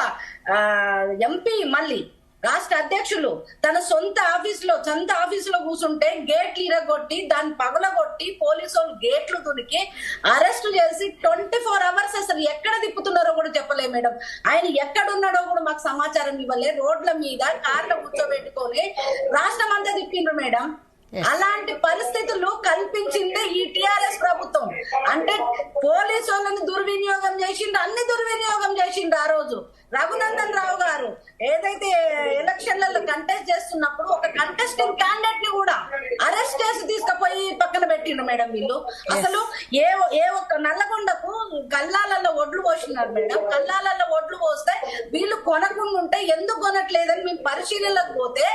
ఎంపీ మళ్ళీ రాష్ట్ర అధ్యక్షులు తన సొంత ఆఫీసులో కూర్చుంటే గేట్లు ఇరగొట్టి దాన్ని పగలగొట్టి పోలీసు వాళ్ళు గేట్లు తునికి అరెస్ట్ చేసి 24 hours అసలు ఎక్కడ తిప్పుతున్నారో కూడా చెప్పలే మేడం. ఆయన ఎక్కడున్నాడో కూడా మాకు సమాచారం ఇవ్వలే. రోడ్ల మీద కార్లో కూర్చోబెట్టుకొని రాష్ట్రం అంతా తిప్పిండ్రు మేడం. అలాంటి పరిస్థితులు కల్పించిందే ఈ టిఆర్ఎస్ ప్రభుత్వం. అంటే పోలీసు వాళ్ళని దుర్వినియోగం చేసిండ్రు, అన్ని దుర్వినియోగం చేసిండ్రు. ఆ రోజు రఘునందన్ రావు గారు ఏదైతే ఎలక్షన్లలో కంటెస్ట్ చేస్తున్నప్పుడు ఒక కంటెస్టింగ్ క్యాండిడేట్ ని కూడా అరెస్ట్ చేసి తీసుకుపోయి పక్కన పెట్టిండ్రు మేడం. వీళ్ళు అసలు ఏ ఒక్క నల్లగొండకు కల్లాలలో ఒడ్లు పోసినారు మేడం. కల్లాలలో ఒడ్లు పోస్తే వీళ్ళు కొనకుండా ఉంటే ఎందుకు కొనట్లేదని మేము పరిశీలనకు పోతే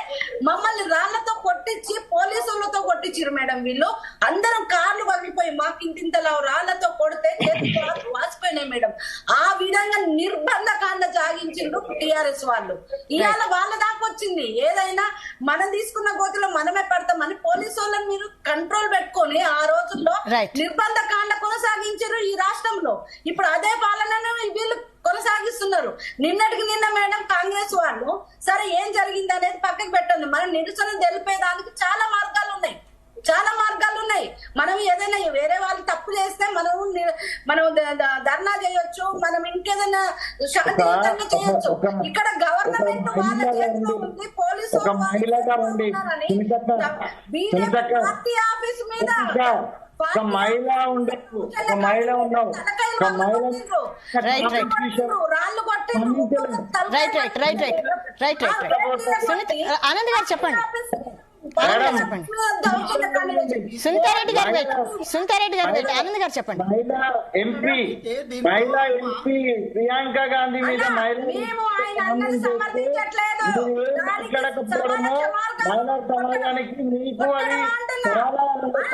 మమ్మల్ని రాళ్లతో కొట్టించి పోలీసులతో కొట్టించారు మేడం. వీళ్ళు అందరం కార్లు పగిలిపోయి మాకు ఇంతింతలా రాళ్లతో కొడితే చేతులు వాసిపోయినాయి మేడం. ఆ విధంగా నిర్బంధ కాండ సాగించిండ్రు టిఆర్ఎస్ వాళ్ళు. ఇవాళ వాళ్ళ దాకా వచ్చింది. ఏదైనా మనం తీసుకున్న గోతిలో మనమే పడతామని పోలీసు వాళ్ళని మీరు కంట్రోల్ పెట్టుకొని ఆ రోజుల్లో నిర్బంధ కాండ కొనసాగించారు ఈ రాష్ట్రంలో. ఇప్పుడు అదే పాలనను వీళ్ళు కొనసాగిస్తున్నారు. నిన్నటికి నిన్న మేడం కాంగ్రెస్ వాళ్ళు సరే ఏం జరిగింది అనేది పక్కకు పెట్టండి, మనం నిరసన తెలిపేదానికి చాలా మార్గాలు ఉన్నాయి. మనం ఏదైనా వేరే వాళ్ళు తప్పు చేస్తే మనం ధర్నా చేయొచ్చు, మనం ఇంకేదైనా శాంతియుతంగా చేయొచ్చు. ఇక్కడ గవర్నమెంట్ వాళ్ళ చేతిలో ఉంది, పోలీసు పార్టీ ఆఫీస్ మీద ఆనంద్ గారు చెప్పండి. సునీతారెడ్డి గారు ఆనంద్ గారు చెప్పండి. మహిళా ఎంపీ ప్రియాంక గాంధీ మీద మాట్లాడకపోవడము మహిళా సమాజానికి మీకు అది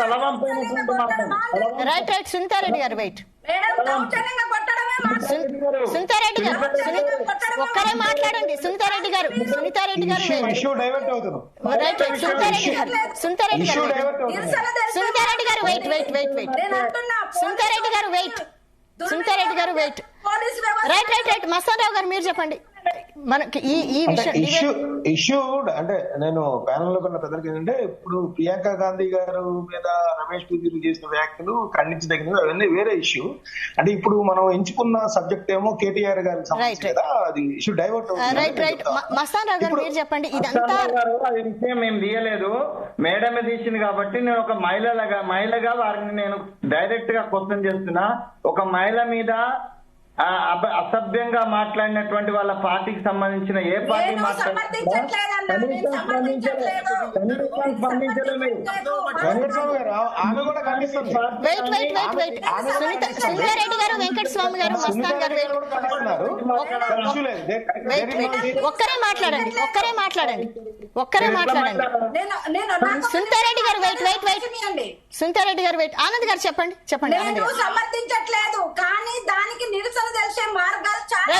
తలవంపైనటువంటి మాట. రైట్ సునీతారెడ్డి గారు వెయిట్. సునీతారెడ్డి గారు ఒక్కరే మాట్లాడండి. సునీతారెడ్డి గారు వెయిట్. రైట్ మస్తాన్ రావు గారు మీరు చెప్పండి. మనకి ఈ విషయం ఇష్యూ అంటే నేను ప్యానల్ లో కన్నా పెద్దలకి ఏంటంటే ఇప్పుడు ప్రియాంక గాంధీ గారు మీద రమేష్ కుమార్ చేసిన వ్యాఖ్యలు ఖండించదగినవి, అవన్నీ వేరే ఇష్యూ. అంటే ఇప్పుడు మనం ఎంచుకున్న సబ్జెక్ట్ ఏమో కేటీఆర్ గారికి సంబంధించి కదా, అది issue divert right Mastan Rao గారు మీరు చెప్పండి. ఇదంతా అది విషయం మేము తీయలేదు, మేడమే తీసింది కాబట్టి నేను ఒక మహిళగా వారిని నేను డైరెక్ట్ గా క్వశ్చన్ చేస్తున్నా. ఒక మహిళ మీద అసభ్యంగా మాట్లాడినటువంటి వాళ్ళ పార్టీకి సంబంధించిన ఏ పార్టీ సునీతారెడ్డి గారు, వెంకటస్వామి గారు, మస్తాన్ గారు ఒక్కరే మాట్లాడండి. సునీతారెడ్డి గారు సునీతారెడ్డి గారు ఆనంద్ గారు చెప్పండి. సమర్థించట్లేదు కానీ దానికి నిరసన తెలిసే మార్గాలు చాలా.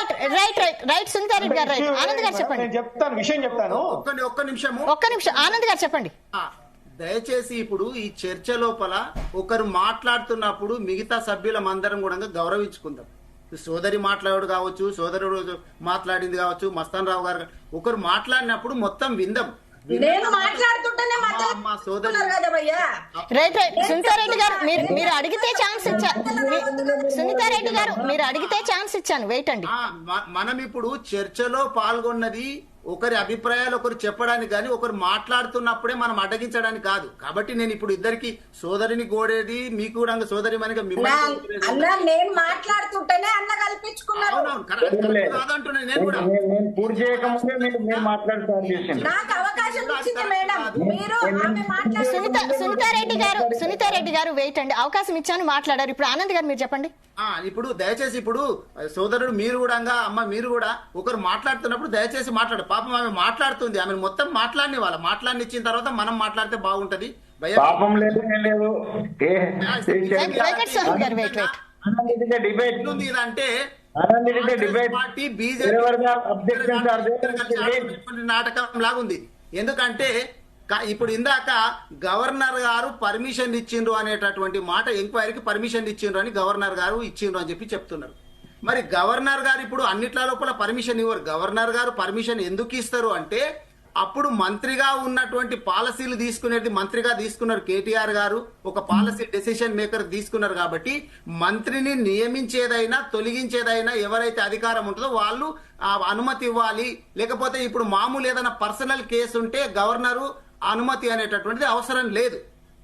రైట్ సునీతారెడ్డి గారు ఆనంద్ గారు చెప్పండి. చెప్తాను, విషయం చెప్తాను. ఒక్క నిమిషం ఆనంద్ గారు చెప్పండి. దయచేసి ఇప్పుడు ఈ చర్చ లోపల ఒకరు మాట్లాడుతున్నప్పుడు మిగతా సభ్యులమందరం కూడా గౌరవించుకుందాం. సోదరి మాట్లాడు కావచ్చు, సోదరుడు మాట్లాడింది కావచ్చు, మస్తాన్ రావు గారు ఒకరు మాట్లాడినప్పుడు మొత్తం విందాం. నేను మాట్లాడుతుంటేనే రైట్ సునీతారెడ్డి గారు మీరు అడిగితే ఛాన్స్ ఇచ్చాను. సునీతారెడ్డి గారు మీరు అడిగితే ఛాన్స్ ఇచ్చాను, వెయిట్ అండి. మనం ఇప్పుడు చర్చలో పాల్గొన్నది ఒకరి అభిప్రాయాలు ఒకరు చెప్పడానికి కానీ ఒకరు మాట్లాడుతున్నప్పుడే మనం అడ్డగించడానికి కాదు. కాబట్టి నేను ఇప్పుడు ఇద్దరికి సోదరిని గోడేది మీకు కూడా సోదరి మనకి నేను మాట్లాడుతుంటేనే అన్న కల్పించుకున్నారు. కాదంటున్నా నేను కూడా నాకు అవకాశం ఇచ్చింది మేడం. మీరు సునీతారెడ్డి గారు వెయిట్ అండి, అవకాశం ఇచ్చాను మాట్లాడారు. ఇప్పుడు ఆనంద్ గారు మీరు చెప్పండి. ఇప్పుడు దయచేసి ఇప్పుడు సోదరుడు మీరు కూడా అమ్మ మీరు కూడా ఒకరు మాట్లాడుతున్నప్పుడు దయచేసి మాట్లాడు. పాపం ఆమె మాట్లాడుతుంది, ఆమె మొత్తం మాట్లాడినిచ్చిన తర్వాత మనం మాట్లాడితే బాగుంటది. పాపం లేదు అంటే పార్టీ బీజేపీ నాటకం లాగుంది. ఎందుకంటే ఇప్పుడు ఇందాక గవర్నర్ గారు పర్మిషన్ ఇచ్చిండ్రు అనేటటువంటి మాట, ఎంక్వైరీకి పర్మిషన్ ఇచ్చిండ్రు అని గవర్నర్ గారు ఇచ్చిండ్రు అని చెప్పి చెప్తున్నారు. మరి గవర్నర్ గారు ఇప్పుడు అన్నిట్ల లోపల పర్మిషన్ ఇవ్వరు. గవర్నర్ గారు పర్మిషన్ ఎందుకు ఇస్తారు అంటే అప్పుడు మంత్రిగా ఉన్నటువంటి పాలసీలు మంత్రిగా తీసుకున్నారు కేటీఆర్ గారు, ఒక పాలసీ డెసిషన్ మేకర్ తీసుకున్నారు. కాబట్టి మంత్రిని నియమించేదైనా తొలగించేదైనా ఎవరైతే అధికారం ఉంటుందో వాళ్ళు అనుమతి ఇవ్వాలి. లేకపోతే ఇప్పుడు మామూలు ఏదైనా పర్సనల్ కేసు ఉంటే గవర్నరు అనుమతి అనేటటువంటిది అవసరం లేదు.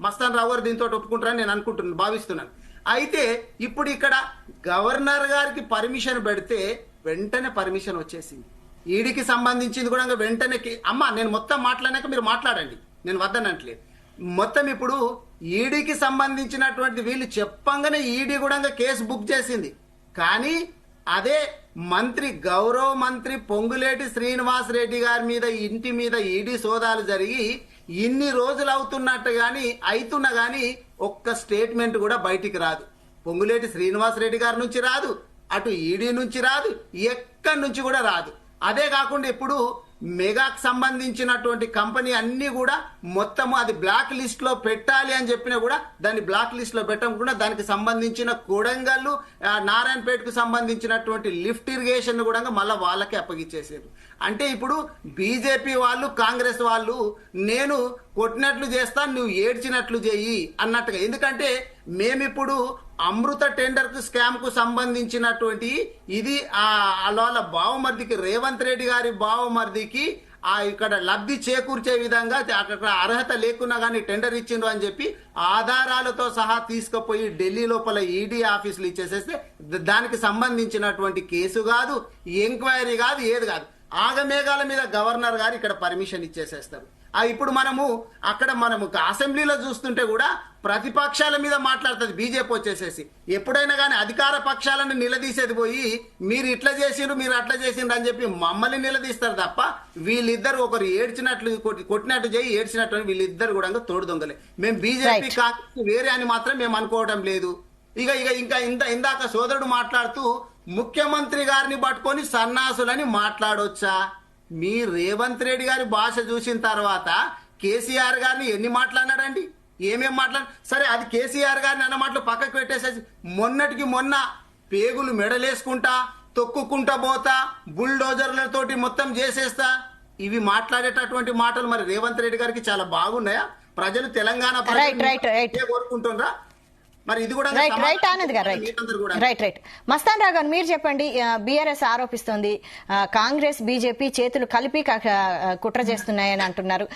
మస్తాన్ రావు గారు దీంతో ఒప్పుకుంటారని నేను భావిస్తున్నాను. అయితే ఇప్పుడు ఇక్కడ గవర్నర్ గారికి పర్మిషన్ పెడితే వెంటనే పర్మిషన్ వచ్చేసింది. ఈడీకి సంబంధించింది కూడా వెంటనే నేను మొత్తం మాట్లాడాక మీరు మాట్లాడండి, నేను వద్దనట్లేదు. మొత్తం ఇప్పుడు ఈడీకి సంబంధించినటువంటి వీళ్ళు చెప్పంగానే ఈడీ కూడా కేసు బుక్ చేసింది. కానీ అదే గౌరవ మంత్రి పొంగులేటి శ్రీనివాస్ రెడ్డి గారి మీద ఇంటి మీద ఈడీ సోదాలు జరిగి ఇన్ని రోజులు అవుతున్నా గానీ ఒక్క స్టేట్మెంట్ కూడా బయటికి రాదు. పొంగులేటి శ్రీనివాస్ రెడ్డి గారి నుంచి రాదు, అటు ఈడీ నుంచి రాదు, ఎక్కడి నుంచి కూడా రాదు. అదే కాకుండా ఇప్పుడు మెగాకు సంబంధించినటువంటి కంపెనీ అన్ని కూడా మొత్తము అది బ్లాక్ లిస్ట్ లో పెట్టాలి అని చెప్పినా కూడా దాన్ని బ్లాక్ లిస్ట్ లో పెట్టకుండా దానికి సంబంధించిన కొడంగల్లు నారాయణపేటకు సంబంధించినటువంటి లిఫ్ట్ ఇరిగేషన్ కూడా మళ్ళీ వాళ్ళకే అప్పగిచ్చేసారు. అంటే ఇప్పుడు బీజేపీ వాళ్ళు కాంగ్రెస్ వాళ్ళు నేను కొట్టినట్లు చేస్తాను, నువ్వు ఏడ్చినట్లు చెయ్యి అన్నట్టుగా. ఎందుకంటే మేమిప్పుడు అమృత టెండర్ కు స్కామ్ కు సంబంధించినటువంటి ఇది వాళ్ళ బావమర్దికి రేవంత్ రెడ్డి గారి బావమర్దికి ఇక్కడ లబ్ధి చేకూర్చే విధంగా అక్కడ అర్హత లేకున్నా కానీ టెండర్ ఇచ్చిండ్రు అని చెప్పి ఆధారాలతో సహా తీసుకుపోయి ఢిల్లీ లోపల ఈడీ ఆఫీసులు ఇచ్చేసేస్తే దానికి సంబంధించినటువంటి కేసు కాదు, ఎంక్వైరీ కాదు, ఏది కాదు. ఆగమేఘాల మీద గవర్నర్ గారు ఇక్కడ పర్మిషన్ ఇచ్చేసేస్తారు. ఇప్పుడు మనము అసెంబ్లీలో చూస్తుంటే కూడా ప్రతిపక్షాల మీద మాట్లాడుతుంది బీజేపీ వచ్చేసేసి. ఎప్పుడైనా కానీ అధికార పక్షాలను నిలదీసేది పోయి మీరు ఇట్లా చేసిండ్రు మీరు అట్లా చేసిండ్రు అని చెప్పి మమ్మల్ని నిలదీస్తారు తప్ప వీళ్ళిద్దరు ఒకరు ఏడ్చినట్లు కొట్టినట్టు చేయి ఏడ్చినట్టు వీళ్ళిద్దరు కూడా తోడు దొంగలే. మేము బీజేపీ కాంగ్రెస్ వేరే అని మాత్రం మేము అనుకోవడం లేదు. ఇంకా ఇందాక సోదరుడు మాట్లాడుతూ ముఖ్యమంత్రి గారిని పట్టుకొని సన్నాసులని మాట్లాడొచ్చా? మీ రేవంత్ రెడ్డి గారి భాష చూసిన తర్వాత కేసీఆర్ గారిని ఎన్ని మాట్లాడినాడండి, ఏమేం మాట్లాడు? సరే అది కేసీఆర్ గారిని అన్న మాటలు పక్కకు పెట్టేసేసి మొన్నటికి మొన్న పేగులు మెడలేసుకుంటా తొక్కుకుంటా పోతా, బుల్డోజర్లతోటి మొత్తం చేసేస్తా, ఇవి మాట్లాడేటటువంటి మాటలు మరి రేవంత్ రెడ్డి గారికి చాలా బాగున్నాయా? ప్రజలు తెలంగాణ కోరుకుంటున్నారా? మరి ఇది కూడా రైట్ ఆనంద్ గారు రైట్ మస్తాన్ రావు గారు మీరు చెప్పండి. బీఆర్ఎస్ ఆరోపిస్తోంది కాంగ్రెస్ బీజేపీ చేతులు కలిపి కుట్ర చేస్తున్నాయని అంటున్నారు.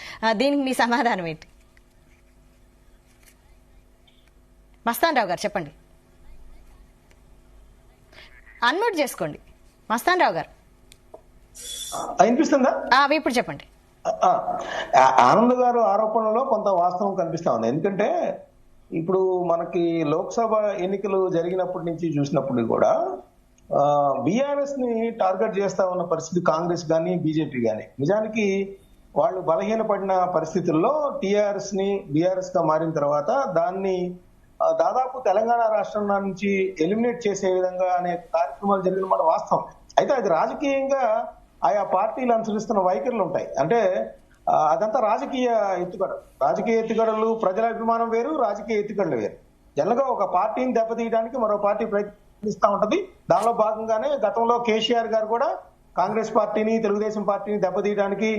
దీనికి మీ సమాధానం ఏంటి? మస్తాన్ రావు గారు చెప్పండి. అన్మ్యూట్ చేసుకోండి మస్తాన్ రావు గారు. వినిపిస్తుందా? ఇప్పుడు చెప్పండి. ఆనంద్ గారు ఆరోపణలో కొంత వాస్తవం కనిపిస్తా ఉంది. ఎందుకంటే ఇప్పుడు మనకి లోక్సభ ఎన్నికలు జరిగినప్పటి నుంచి చూసినప్పుడు కూడా బీఆర్ఎస్ ని టార్గెట్ చేస్తా ఉన్న పరిస్థితి కాంగ్రెస్ కానీ బీజేపీ కానీ. నిజానికి వాళ్ళు బలహీనపడిన పరిస్థితుల్లో టీఆర్ఎస్ ని బీఆర్ఎస్ గా మారిన తర్వాత దాన్ని దాదాపు తెలంగాణ రాష్ట్రం నుంచి ఎలిమినేట్ చేసే విధంగా అనేక కార్యక్రమాలు జరిగిన మాట వాస్తవం. అయితే అది రాజకీయంగా ఆయా పార్టీలు అనుసరిస్తున్న వైఖరులు ఉంటాయి. అంటే అదంతా రాజకీయ ఎత్తుగడలు, ప్రజల అభిమానం వేరు, రాజకీయ ఎత్తుగడలు వేరు. జనరల్ గా ఒక పార్టీని దెబ్బతీయడానికి మరో పార్టీ ప్రయత్నిస్తూ ఉంటది. దానిలో భాగంగానే గతంలో కేసీఆర్ గారు కూడా కాంగ్రెస్ పార్టీని, తెలుగుదేశం పార్టీని దెబ్బతీయడానికి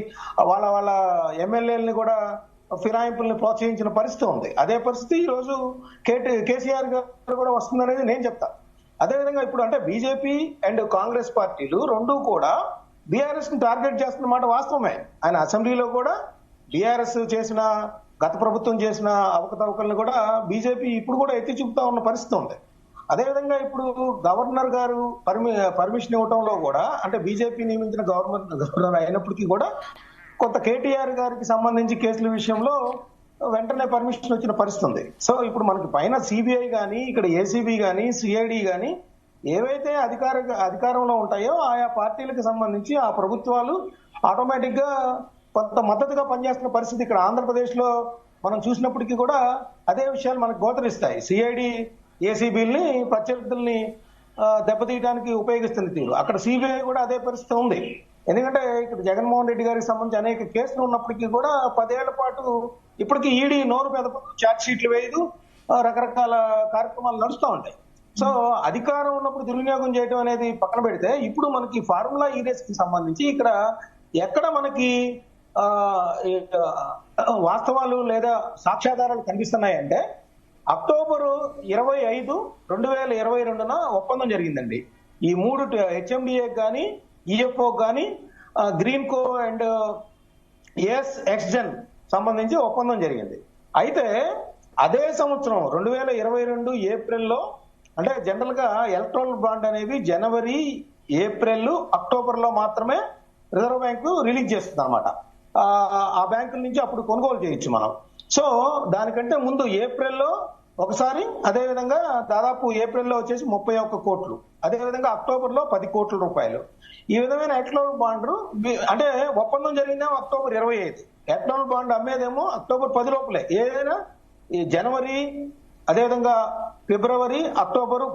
వాళ్ళ ఎమ్మెల్యేలని కూడా ఫిరాయింపుల్ని ప్రోత్సహించిన పరిస్థితి ఉంది. అదే పరిస్థితి ఈ రోజు కేసీఆర్ గారు కూడా వస్తుందనేది నేను చెప్తా. అదేవిధంగా ఇప్పుడు అంటే బీజేపీ అండ్ కాంగ్రెస్ పార్టీలు రెండూ కూడా బీఆర్ఎస్ ని టార్గెట్ చేస్తున్న మాట వాస్తవమే. ఆయన అసెంబ్లీలో కూడా బీఆర్ఎస్ చేసిన, గత ప్రభుత్వం చేసిన అవకతవకలను కూడా బీజేపీ ఇప్పుడు కూడా ఎత్తి చూపుతా ఉన్న పరిస్థితి ఉంది. అదేవిధంగా ఇప్పుడు గవర్నర్ గారు పర్మిషన్ ఇవ్వడంలో కూడా, అంటే బీజేపీ నియమించిన గవర్నర్ అయినప్పటికీ కూడా కొంత కేటీఆర్ గారికి సంబంధించి కేసుల విషయంలో వెంటనే పర్మిషన్ వచ్చిన పరిస్థితి ఉంది. సో ఇప్పుడు మనకి పైన సిబిఐ కానీ, ఇక్కడ ఏసీబీ కానీ, సిఐడి కానీ ఏవైతే అధికారంలో ఉంటాయో ఆయా పార్టీలకు సంబంధించి ఆ ప్రభుత్వాలు ఆటోమేటిక్ గా కొంత మద్దతుగా పనిచేస్తున్న పరిస్థితి ఇక్కడ ఆంధ్రప్రదేశ్ లో మనం చూసినప్పటికీ కూడా అదే విషయాలు మనకు గోచరిస్తాయి. సిఐడి ఏసీబీల్ని ప్రత్యర్థుల్ని దెబ్బతీయడానికి ఉపయోగిస్తున్న తీరు అక్కడ సిబిఐ కూడా అదే పరిస్థితి ఉంది. ఎందుకంటే ఇక్కడ జగన్మోహన్ రెడ్డి గారికి సంబంధించి అనేక కేసులు ఉన్నప్పటికీ కూడా 10 ఏళ్ల పాటు ఇప్పటికీ ఈడీ నోరు పెదపదు, ఛార్జ్ షీట్లు వేయదు, రకరకాల కార్యక్రమాలు నడుస్తూ ఉంటాయి. సో అధికారం ఉన్నప్పుడు దుర్వినియోగం చేయడం అనేది పక్కన పెడితే ఇప్పుడు మనకి ఫార్ములా ఈ రేస్ కి సంబంధించి ఇక్కడ ఎక్కడ మనకి వాస్తవాలు లేదా సాక్ష్యాధారాలు కనిపిస్తున్నాయంటే అక్టోబర్ 25, 2022 ఒప్పందం జరిగిందండి. ఈ 3 హెచ్ఎండిఏ కానీ, ఈఎఫ్ఓ కానీ, గ్రీన్ కో అండ్ ఏఎస్ ఎక్స్జెన్ సంబంధించి ఒప్పందం జరిగింది. అయితే అదే సంవత్సరం 2022 ఏప్రిల్లో, అంటే జనరల్ గా ఎలక్ట్రల్ బాండ్ అనేవి జనవరి, ఏప్రిల్, అక్టోబర్ లో మాత్రమే రిజర్వ్ బ్యాంకు రిలీజ్ చేస్తుంది అనమాట. ఆ బ్యాంకుల నుంచి అప్పుడు కొనుగోలు చేయొచ్చు మనం. సో దానికంటే ముందు ఏప్రిల్లో ఒకసారి, అదేవిధంగా దాదాపు ఏప్రిల్లో వచ్చేసి 31 కోట్లు, అదేవిధంగా అక్టోబర్ లో 10 కోట్ల రూపాయలు. ఈ విధమైన ఎలక్ట్రల్ బాండ్ అంటే ఒప్పందం జరిగిందేమో అక్టోబర్ 25, ఎలక్ట్రల్ బాండ్ అమ్మేదేమో అక్టోబర్ 10 లోపలే. ఏదైనా ఈ జనవరి, అదేవిధంగా ఫిబ్రవరి, అక్టోబర్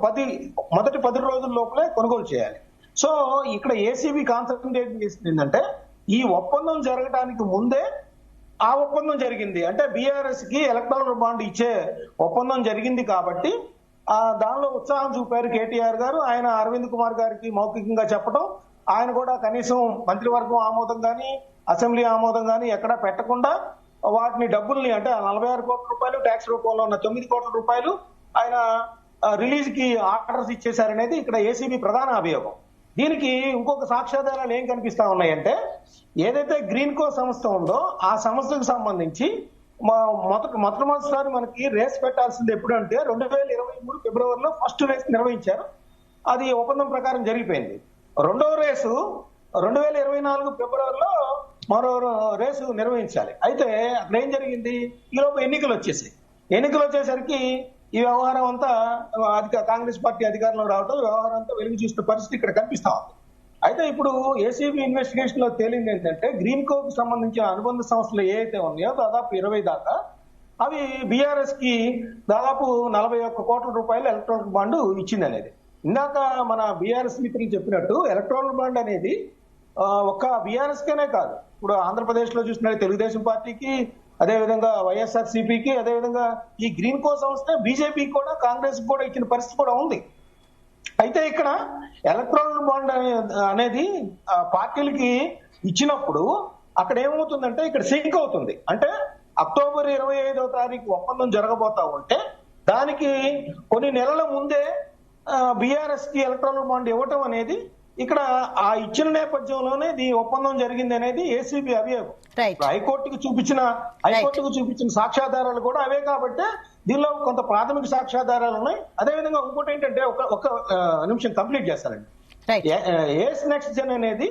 మొదటి 10 రోజుల లోపలే కొనుగోలు చేయాలి. సో ఇక్కడ ఏసీబీ కాన్సన్ట్రేట్ చేసింది ఏంటంటే ఈ ఒప్పందం జరగడానికి ముందే ఆ ఒప్పందం జరిగింది. అంటే బీఆర్ఎస్ కి ఎలక్ట్రల్ బాండ్ ఇచ్చే ఒప్పందం జరిగింది కాబట్టి దానిలో ఉత్సాహం చూపారు కేటీఆర్ గారు. ఆయన అరవింద్ కుమార్ గారికి మౌఖికంగా చెప్పడం, ఆయన కూడా కనీసం మంత్రివర్గం ఆమోదం కానీ, అసెంబ్లీ ఆమోదం కానీ ఎక్కడా పెట్టకుండా వాటిని డబ్బుల్ని, అంటే 46 కోట్ల రూపాయలు ట్యాక్స్ రూపంలో ఉన్న 9 కోట్ల రూపాయలు ఆయన రిలీజ్ కి ఆర్డర్స్ ఇచ్చేశారనేది ఇక్కడ ఏసీబీ ప్రధాన అభియోగం. దీనికి ఇంకొక సాక్ష్యాధారాలు ఏం కనిపిస్తా ఉన్నాయంటే ఏదైతే గ్రీన్ కో సంస్థ ఉందో ఆ సంస్థకు సంబంధించి మొట్టమొదటిసారి మనకి రేస్ పెట్టాల్సింది ఎప్పుడంటే 2023 ఫిబ్రవరిలో ఫస్ట్ రేస్ నిర్వహించారు. అది ఒప్పందం ప్రకారం జరిగిపోయింది. రెండవ రేసు 2024 ఫిబ్రవరిలో మరో రేసు నిర్వహించాలి. అయితే అక్కడ ఏం జరిగింది, ఈలోపు ఎన్నికలు వచ్చేసరికి ఈ వ్యవహారం అంతా కాంగ్రెస్ పార్టీ అధికారంలో రావడం, వ్యవహారం అంతా వెలుగు చూసిన పరిస్థితి ఇక్కడ కనిపిస్తా ఉంది. అయితే ఇప్పుడు ఏసీబీ ఇన్వెస్టిగేషన్ లో తేలింది ఏంటంటే గ్రీన్ కోకు సంబంధించిన అనుబంధ సంస్థలు ఏవైతే ఉన్నాయో దాదాపు 20 దాకా అవి బీఆర్ఎస్ కి దాదాపు 41 కోట్ల రూపాయలు ఎలక్ట్రానిక్ బాండ్ ఇచ్చింది అనేది. ఇందాక మన బీఆర్ఎస్ మిత్రులు చెప్పినట్టు ఎలక్ట్రానిక్ బాండ్ అనేది ఒక్క బీఆర్ఎస్ కేనే కాదు, ఇప్పుడు ఆంధ్రప్రదేశ్ లో చూసినట్టు తెలుగుదేశం పార్టీకి, అదేవిధంగా వైఎస్ఆర్ సిపికి, అదేవిధంగా ఈ గ్రీన్ కో సంస్థ బీజేపీకి కూడా, కాంగ్రెస్ కూడా ఇచ్చిన పరిస్థితి కూడా ఉంది. అయితే ఇక్కడ ఎలక్ట్రల్ బాండ్ అనేది పార్టీలకి ఇచ్చినప్పుడు అక్కడ ఏమవుతుందంటే ఇక్కడ సింక్ అవుతుంది. అంటే అక్టోబర్ 25వ తారీఖు ఒప్పందం జరగబోతా ఉంటే దానికి కొన్ని నెలల ముందే బీఆర్ఎస్ కి ఎలక్ట్రల్ బాండ్ ఇవ్వటం అనేది ఇక్కడ ఆ ఇచ్చిన నేపథ్యంలోనే ఈ ఒప్పందం జరిగింది అనేది ఏసీబీ అభియోగం. హైకోర్టుకు చూపించిన సాక్ష్యాధారాలు కూడా అవే కాబట్టి దీనిలో కొంత ప్రాథమిక సాక్ష్యాధారాలు ఉన్నాయి. అదేవిధంగా ఇంకోటి ఏంటంటే ఒక నిమిషం కంప్లీట్ చేస్తానండి. ఏస్ నెక్స్ట్ జన్ అనేది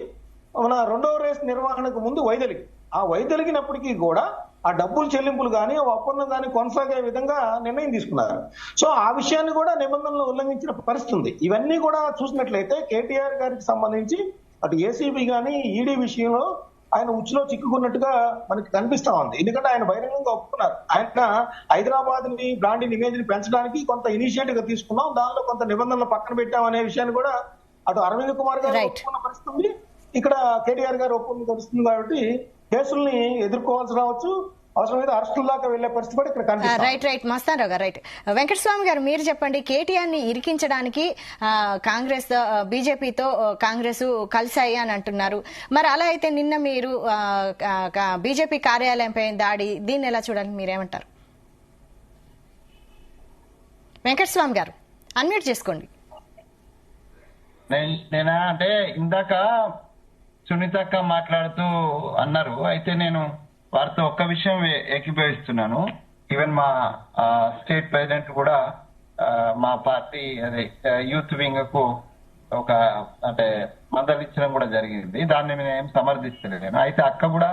మన 2వ రేస్ నిర్వహణకు ముందు వైదొలిగి ఆ వైదొలిగినప్పటికీ కూడా ఆ డబ్బులు చెల్లింపులు కానీ ఆ ఒప్పందం కానీ కొనసాగే విధంగా నిర్ణయం తీసుకున్నారు. సో ఆ విషయాన్ని కూడా నిబంధనలు ఉల్లంఘించిన పరిస్థితి ఉంది. ఇవన్నీ కూడా చూసినట్లయితే కేటీఆర్ గారికి సంబంధించి అటు ఏసీబీ కానీ ఈడీ విషయంలో ఆయన ఉచ్చులో చిక్కుకున్నట్టుగా మనకి కనిపిస్తా ఉంది. ఎందుకంటే ఆయన బహిరంగంగా ఒప్పుకున్నారు. ఆయన హైదరాబాద్ ని బ్రాండ్ ఇమేజ్ ని పెంచడానికి కొంత ఇనిషియేటివ్ గా తీసుకున్నాం, దానిలో కొంత నిబంధనలు పక్కన పెట్టాం అనే విషయాన్ని కూడా అటు అరవింద్ కుమార్ గారు ఒప్పుకున్న పరిస్థితి ఉంది, ఇక్కడ కేటీఆర్ గారు ఒప్పుకున్న పరిస్థితి. కాబట్టి కేసుల్ని ఎదుర్కోవాల్సి రావచ్చు, అవసరమైతే అరెస్టుల దాకా వెళ్లే పరిస్థితి కూడా ఇక్కడ కనిపిస్తుంది. రైట్ మస్తానరావు గారు. రైట్ వెంకటస్వామి గారు, మీరు చెప్పండి. కేటీఆర్ ని ఇరికించడానికి కాంగ్రెస్ బీజేపీతో కాంగ్రెస్ కలిశాయి అని అంటున్నారు. మరి అలా అయితే నిన్న మీరు బీజేపీ కార్యాలయంపై దాడి, దీన్ని ఎలా చూడాలి, మీరేమంటారు? వెంకటస్వామి గారు అన్మ్యూట్ చేసుకోండి. నేనా అంటే ఇందాక సునీతక్క మాట్లాడుతూ అన్నారు, అయితే నేను వారితో ఒక్క విషయం ఏకీభవిస్తున్నాను. ఈవెన్ మా స్టేట్ ప్రెసిడెంట్ కూడా మా పార్టీ అదే యూత్ వింగ్ కు ఒక అంటే మద్దతు ఇచ్చడం కూడా జరిగింది. దాన్ని నేను ఏం సమర్థిస్తలేను. అయితే అక్క కూడా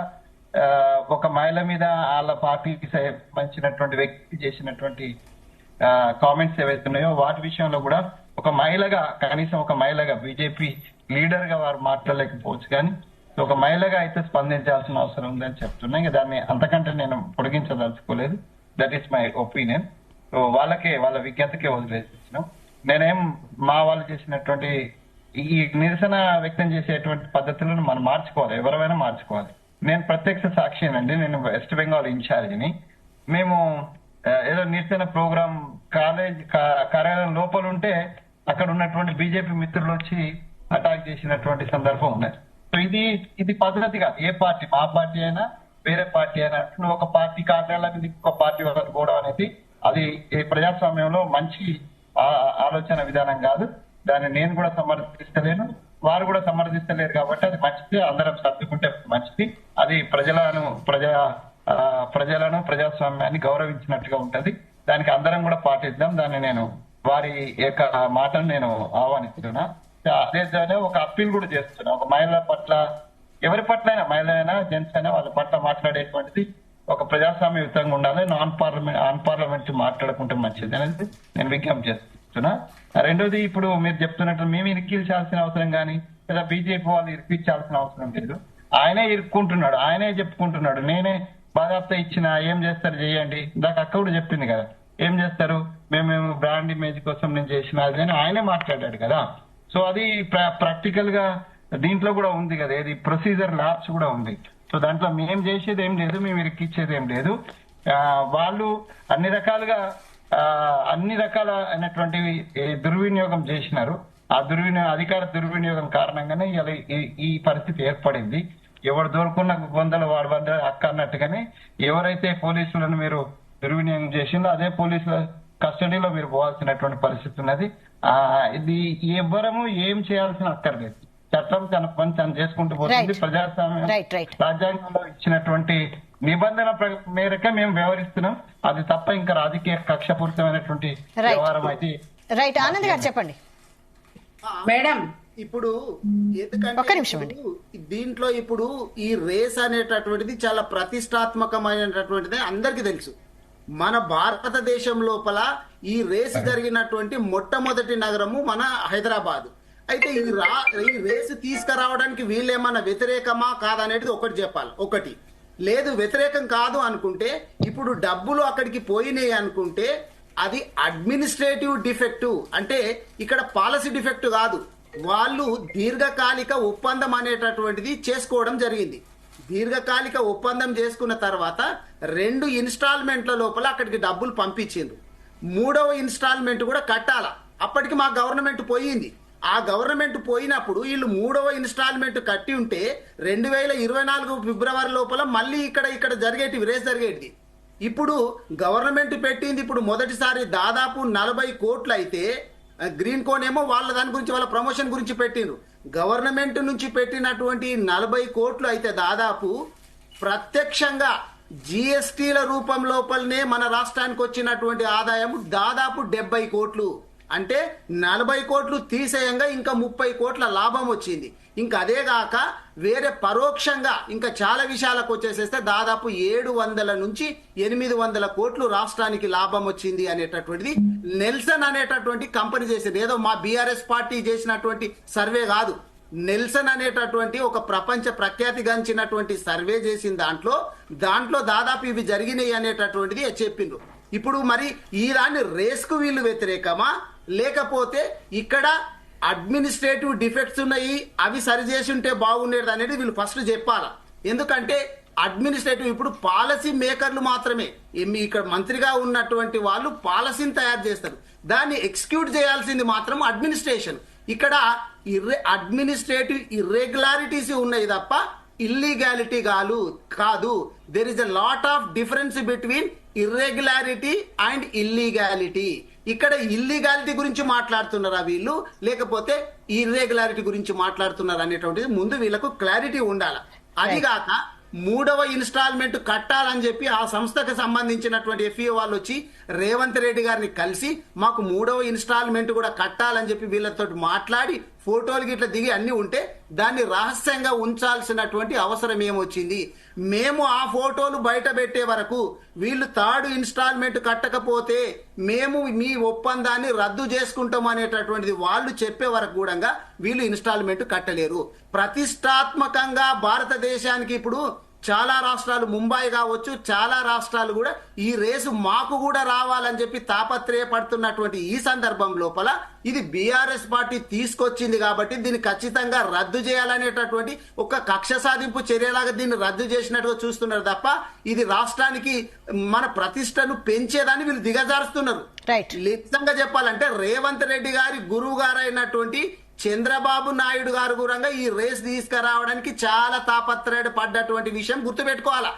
ఒక మహిళ మీద వాళ్ళ పార్టీకి సంబంధించినటువంటి వ్యక్తి చేసినటువంటి కామెంట్స్ ఏవైతున్నాయో వాటి విషయంలో కూడా ఒక మహిళగా, కనీసం ఒక మహిళగా, బీజేపీ లీడర్ గా వారు మాట్లాడలేకపోవచ్చు, కానీ ఒక మహిళగా అయితే స్పందించాల్సిన అవసరం ఉందని చెప్తున్నా. ఇంకా దాన్ని అంతకంటే నేను పొడిగించదలుచుకోలేదు. That is my opinion. So వాళ్ళ విజ్ఞతకే వదిలేసినాం. నేనేం మా వాళ్ళు చేసినటువంటి ఈ నిరసన వ్యక్తం చేసేటువంటి పద్ధతులను మనం మార్చుకోవాలి, ఎవరైనా మార్చుకోవాలి. నేను ప్రత్యక్ష సాక్షినండి. నేను వెస్ట్ బెంగాల్ ఇన్ఛార్జిని. మేము ఏదో నిరసన ప్రోగ్రామ్ కార్యాలయం లోపల ఉంటే అక్కడ ఉన్నటువంటి బీజేపీ మిత్రులు వచ్చి అటాక్ చేసినటువంటి సందర్భం ఉన్నది. సో ఇది పద్ధతిగా ఏ పార్టీ, మా పార్టీ అయినా వేరే పార్టీ అయినా ఒక పార్టీ కార్యాలయానికి ఇంకొక పార్టీ వరకు పోవడం అనేది అది ప్రజాస్వామ్యంలో మంచి ఆలోచన విధానం కాదు. దాన్ని నేను కూడా సమర్థిస్తలేను, వారు కూడా సమర్థిస్తలేరు. కాబట్టి అది మంచిది, అందరం సర్దుకుంటే మంచిది. అది ప్రజలను ప్రజాస్వామ్యాన్ని గౌరవించినట్టుగా ఉంటది. దానికి అందరం కూడా పాటిద్దాం. దాన్ని నేను వారి యొక్క మాటను నేను ఆహ్వానిస్తున్నా. అదే ఒక అప్పీల్ కూడా చేస్తున్నా. ఒక మహిళల పట్ల, ఎవరి పట్ల అయినా, మహిళ అయినా జెంట్స్ అయినా, వాళ్ళ పట్ల మాట్లాడేటువంటిది ఒక ప్రజాస్వామ్యయుతంగా ఆన్ పార్లమెంట్ మాట్లాడుకుంటే మంచిది అనేది నేను విజ్ఞప్తి చేస్తున్నా. రెండోది, ఇప్పుడు మీరు చెప్తున్నట్టు మేము ఇరికించాల్సిన అవసరం కానీ లేదా బీజేపీ వాళ్ళు ఇరికించాల్సిన అవసరం లేదు. ఆయనే ఇరుక్కుంటున్నాడు, ఆయనే చెప్పుకుంటున్నాడు. నేనే బాధాప్త ఇచ్చిన, ఏం చేస్తారు చేయండి. ఇందాక అక్క కూడా చెప్పింది కదా, ఏం చేస్తారు, మేము బ్రాండ్ ఇమేజ్ కోసం నేను చేసిన అని ఆయనే మాట్లాడాడు కదా. సో అది ప్రాక్టికల్ గా దీంట్లో కూడా ఉంది కదా, ఏది ప్రొసీజర్ ల్యాబ్స్ కూడా ఉంది. సో దాంట్లో మేము చేసేది ఏం లేదు, మేము ఇరికిచ్చేది ఏం లేదు. వాళ్ళు అన్ని రకాల అయినటువంటివి దుర్వినియోగం చేసినారు. ఆ అధికార దుర్వినియోగం కారణంగానే ఈ పరిస్థితి ఏర్పడింది. ఎవరు దొరుకున్న వందల వాడు వంద అక్క అన్నట్టుగానే ఎవరైతే పోలీసులను మీరు దుర్వినియోగం చేసిందో అదే పోలీసుల కస్టడీలో మీరు పోవాల్సినటువంటి పరిస్థితి ఉన్నది. ఇది ఎవ్వరము ఏం చేయాల్సిన అక్కర్లేదు. చట్టం తన పని తను చేసుకుంటూ పోతుంది. ప్రజాస్వామ్యం రాజ్యాంగంలో ఇచ్చినటువంటి నిబంధన మేరకే మేము వ్యవహరిస్తున్నాం. అది తప్ప ఇంకా రాజకీయ కక్షపూరితమైనటువంటి వ్యవహారం అయితే. రైట్, ఆనంద్ గారు చెప్పండి. మేడం, ఇప్పుడు ఎందుకంటే దీంట్లో ఇప్పుడు ఈ రేస్ అనేటటువంటిది చాలా ప్రతిష్టాత్మకమైనటువంటిది అందరికీ తెలుసు. మన భారతదేశం లోపల ఈ రేసు జరిగినటువంటి మొట్టమొదటి నగరము మన హైదరాబాద్. అయితే ఈ రేసు తీసుకురావడానికి వీళ్ళేమన్నా వ్యతిరేకమా కాదనేది ఒకటి చెప్పాలి. ఒకటి లేదు, వ్యతిరేకం కాదు అనుకుంటే, ఇప్పుడు డబ్బులు అక్కడికి పోయినాయి అనుకుంటే అది అడ్మినిస్ట్రేటివ్ డిఫెక్ట్, అంటే ఇక్కడ పాలసీ డిఫెక్ట్ కాదు. వాళ్ళు దీర్ఘకాలిక ఒప్పందం అనేటటువంటిది చేసుకోవడం జరిగింది. దీర్ఘకాలిక ఒప్పందం చేసుకున్న తర్వాత 2 ఇన్స్టాల్మెంట్ల లోపల అక్కడికి డబ్బులు పంపించిండ్రు. 3వ ఇన్స్టాల్మెంట్ కూడా కట్టాల. అప్పటికి మా గవర్నమెంట్ పోయింది. ఆ గవర్నమెంట్ పోయినప్పుడు వీళ్ళు 3వ ఇన్స్టాల్మెంట్ కట్టి ఉంటే 2024 ఫిబ్రవరి లోపల మళ్ళీ ఇక్కడ జరిగేటివి రేస్ జరిగేటివి. ఇప్పుడు గవర్నమెంట్ పెట్టింది ఇప్పుడు మొదటిసారి దాదాపు 40 కోట్లు అయితే గ్రీన్ కోన్ ఏమో వాళ్ళ దాని గురించి వాళ్ళ ప్రమోషన్ గురించి పెట్టిండ్రు. గవర్నమెంట్ నుంచి పెట్టినటువంటి 40 కోట్లు అయితే దాదాపు ప్రత్యక్షంగా జిఎస్టీల రూపం లోపలనే మన రాష్ట్రానికి వచ్చినటువంటి ఆదాయం దాదాపు 70 కోట్లు. అంటే 40 కోట్లు తీసేయంగా ఇంకా 30 కోట్ల లాభం వచ్చింది. ఇంకా అదే కాక వేరే పరోక్షంగా ఇంకా చాలా విషయాలకు వచ్చేసేస్తే దాదాపు 700 నుంచి 800 కోట్లు రాష్ట్రానికి లాభం వచ్చింది అనేటటువంటిది నెల్సన్ అనేటటువంటి కంపెనీ చేసింది. ఏదో మా బీఆర్ఎస్ పార్టీ చేసినటువంటి సర్వే కాదు, నెల్సన్ అనేటటువంటి ఒక ప్రపంచ ప్రఖ్యాతిగాంచినటువంటి సర్వే చేసిన దాంట్లో దాదాపు ఇవి జరిగినాయి అనేటటువంటిది చెప్పిండ్రు. ఇప్పుడు మరి ఈ దాన్ని రేస్కు వీళ్ళు వ్యతిరేకమా, లేకపోతే ఇక్కడ అడ్మినిస్ట్రేటివ్ డిఫెక్ట్స్ ఉన్నాయి అవి సరిచేసి ఉంటే బాగుండేది అనేది వీళ్ళు ఫస్ట్ చెప్పాలా. ఎందుకంటే అడ్మినిస్ట్రేటివ్ ఇప్పుడు పాలసీ మేకర్లు మాత్రమే, ఇక్కడ మంత్రిగా ఉన్నటువంటి వాళ్ళు పాలసీని తయారు చేస్తారు, దాన్ని ఎగ్జిక్యూట్ చేయాల్సింది మాత్రం అడ్మినిస్ట్రేషన్. ఇక్కడ అడ్మినిస్ట్రేటివ్ ఇర్రెగ్యులారిటీస్ ఉన్నాయి తప్ప ఇల్లీగాలిటీ కాదు. There is a lot of difference between irregularity and illegality. ఇక్కడ ఇల్లీగాలిటీ గురించి మాట్లాడుతున్నారా వీళ్ళు, లేకపోతే ఇర్రెగ్యులారిటీ గురించి మాట్లాడుతున్నారా అనేటువంటిది ముందు వీళ్ళకు క్లారిటీ ఉండాలి. అదిగాక 3వ ఇన్స్టాల్మెంట్ కట్టాలని చెప్పి ఆ సంస్థకు సంబంధించినటువంటి ఎఫ్ఈఓ వాళ్ళు వచ్చి రేవంత్ రెడ్డి గారిని కలిసి మాకు 3వ ఇన్స్టాల్మెంట్ కూడా కట్టాలని చెప్పి వీళ్ళతో మాట్లాడి ఫోటోలు గిట్ల దిగి అన్ని ఉంటే దాన్ని రహస్యంగా ఉంచాల్సినటువంటి అవసరం ఏమొచ్చింది? మేము ఆ ఫోటోలు బయట పెట్టే వరకు వీళ్ళు 3rd ఇన్స్టాల్మెంట్ కట్టకపోతే మేము మీ ఒప్పందాన్ని రద్దు చేసుకుంటాం అనేటటువంటిది వాళ్ళు చెప్పే వరకు కూడా వీళ్ళు ఇన్స్టాల్మెంట్ కట్టలేరు. ప్రతిష్టాత్మకంగా భారతదేశానికి ఇప్పుడు చాలా రాష్ట్రాలు, ముంబై కావచ్చు, చాలా రాష్ట్రాలు కూడా ఈ రేసు మాకు కూడా రావాలని చెప్పి తాపత్రయపడుతున్నటువంటి ఈ సందర్భం లోపల ఇది బీఆర్ఎస్ పార్టీ తీసుకొచ్చింది కాబట్టి దీన్ని ఖచ్చితంగా రద్దు చేయాలనేటటువంటి ఒక కక్ష సాధింపు చర్యలాగా దీన్ని రద్దు చేసినట్టుగా చూస్తున్నారు తప్ప ఇది రాష్ట్రానికి మన ప్రతిష్టను పెంచేదాన్ని వీళ్ళు దిగజారుస్తున్నారు. నిజంగా చెప్పాలంటే రేవంత్ రెడ్డి గారి గురువు గారైనటువంటి చంద్రబాబు నాయుడు గారు కూడా ఈ రేస్ తీసుకురావడానికి చాలా తాపత్రయపడ్డటువంటి విషయం గుర్తుపెట్టుకోవాలా.